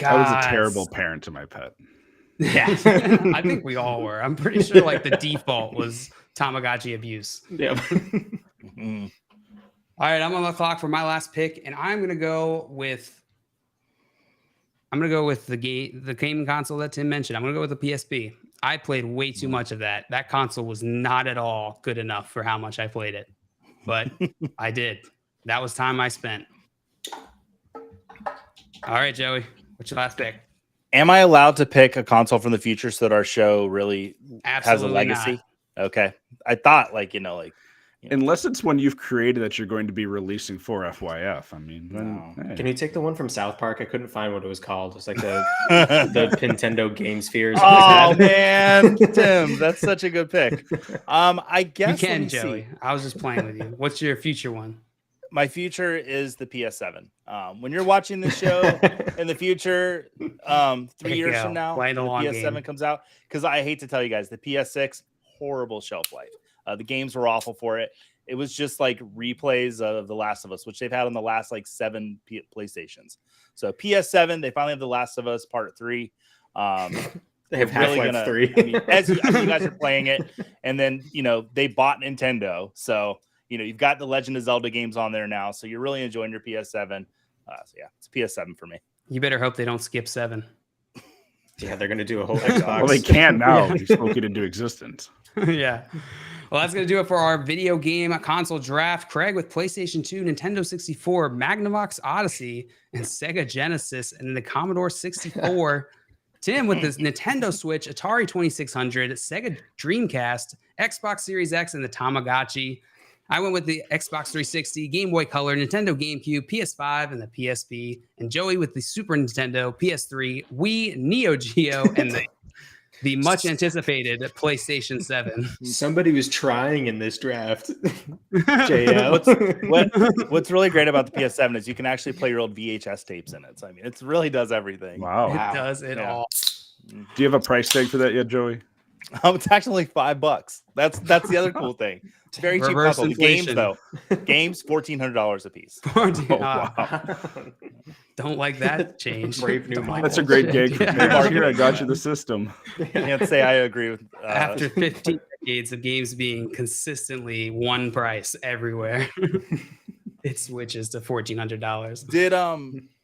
I was a terrible parent to my pet. Yeah, I think we all were. I'm pretty sure the default was Tamagotchi abuse. Yeah. All right, I'm on the clock for my last pick, and I'm gonna go with the gaming console that Tim mentioned. I'm gonna go with the PSP. I played way too much of that. That console was not at all good enough for how much I played it, but I did. That was time I spent. All right, Joey, what's your last pick? Am I allowed to pick a console from the future so that our show really has a legacy? Not. Okay. I thought Unless it's one you've created that you're going to be releasing for FYF. I mean, hey. Can you take the one from South Park? I couldn't find what it was called. It's like the Nintendo Game Sphere. Oh man, Tim, that's such a good pick. I guess you can, Joey. I was just playing with you. What's your future one? My future is the PS7. When you're watching this show in the future, 3 years from now, the PS7 comes out. Because I hate to tell you guys, the PS6, horrible shelf life. The games were awful for it. It was just like replays of The Last of Us, which they've had on the last 7 PlayStations. So PS7, they finally have The Last of Us Part 3. They have Half-Life 3. I mean, as you guys are playing it, and then they bought Nintendo, so you've got the Legend of Zelda games on there now. So you're really enjoying your PS7. So yeah, it's PS7 for me. You better hope they don't skip 7. Yeah, they're gonna do a whole Xbox. Well, they can now. You spoke it into existence. Yeah. Well, that's going to do it for our video game console draft. Craig with PlayStation 2, Nintendo 64, Magnavox Odyssey, and Sega Genesis, and then the Commodore 64. Tim with the Nintendo Switch, Atari 2600, Sega Dreamcast, Xbox Series X, and the Tamagotchi. I went with the Xbox 360, Game Boy Color, Nintendo GameCube, PS5, and the PSP. And Joey with the Super Nintendo, PS3, Wii, Neo Geo, and the much anticipated PlayStation 7. Somebody was trying in this draft. JL. What's really great about the PS7 is you can actually play your old VHS tapes in it. So I mean, it really does everything. Wow. It does it all. Do you have a price tag for that yet, Joey? It's actually $5. That's the other cool thing. It's very cheap console. Games though, games $1,400 a piece. Wow. Don't like that change. Brave new model. That's a great gig. Yeah. Here, I got you the system. I can't say I agree with. After 15 decades of games being consistently one price everywhere, it switches to $1,400. Did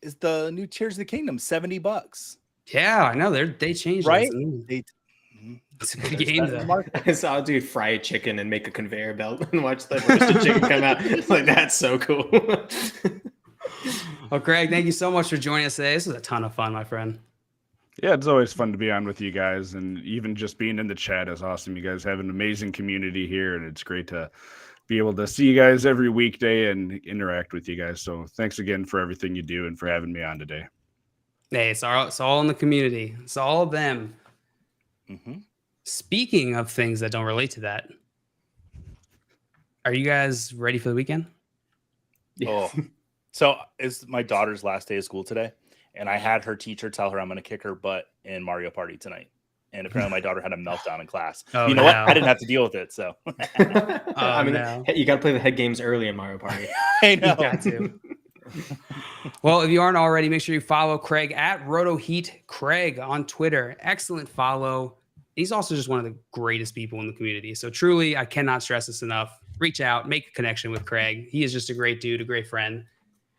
is the new Tears of the Kingdom $70? Yeah, I know they changed, right? It's a good game though. I saw a dude fry a chicken and make a conveyor belt and watch the roasted chicken come out. It's like, that's so cool. Well, Greg, thank you so much for joining us today. This was a ton of fun, my friend. Yeah, it's always fun to be on with you guys, and even just being in the chat is awesome. You guys have an amazing community here, and it's great to be able to see you guys every weekday and interact with you guys. So thanks again for everything you do and for having me on today. Hey, it's all in the community. It's all of them. Mm-hmm. Speaking of things that don't relate to that, are you guys ready for the weekend? Oh, so it's my daughter's last day of school today, and I had her teacher tell her I'm going to kick her butt in Mario Party tonight. And apparently, my daughter had a meltdown in class. Oh, you know what? I didn't have to deal with it. So, I mean, you got to play the head games early in Mario Party. I know. You got to. Well, if you aren't already, make sure you follow Craig at RotoHeat Craig on Twitter. Excellent follow. He's also just one of the greatest people in the community. So truly, I cannot stress this enough. Reach out, make a connection with Craig. He is just a great dude, a great friend.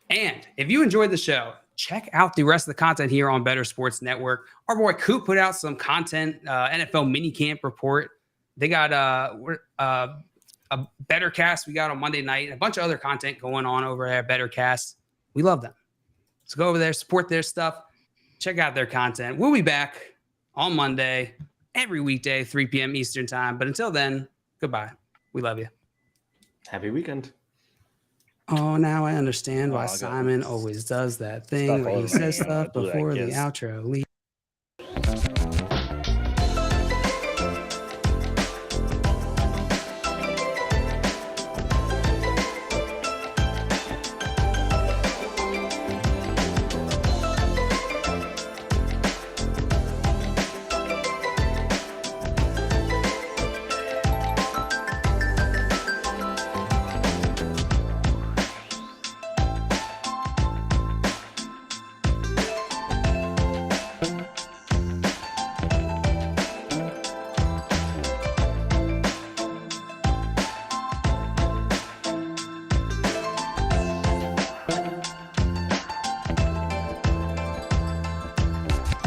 And if you enjoyed the show, check out the rest of the content here on Better Sports Network. Our boy Coop put out some content, NFL minicamp report. They got a Better Cast we got on Monday night, a bunch of other content going on over at Better Cast. We love them. So go over there, support their stuff, check out their content. We'll be back on Monday, every weekday, 3 p.m. Eastern time. But until then, goodbye. We love you. Happy weekend. Oh, now I understand why Simon always does that thing where he says stuff before the outro.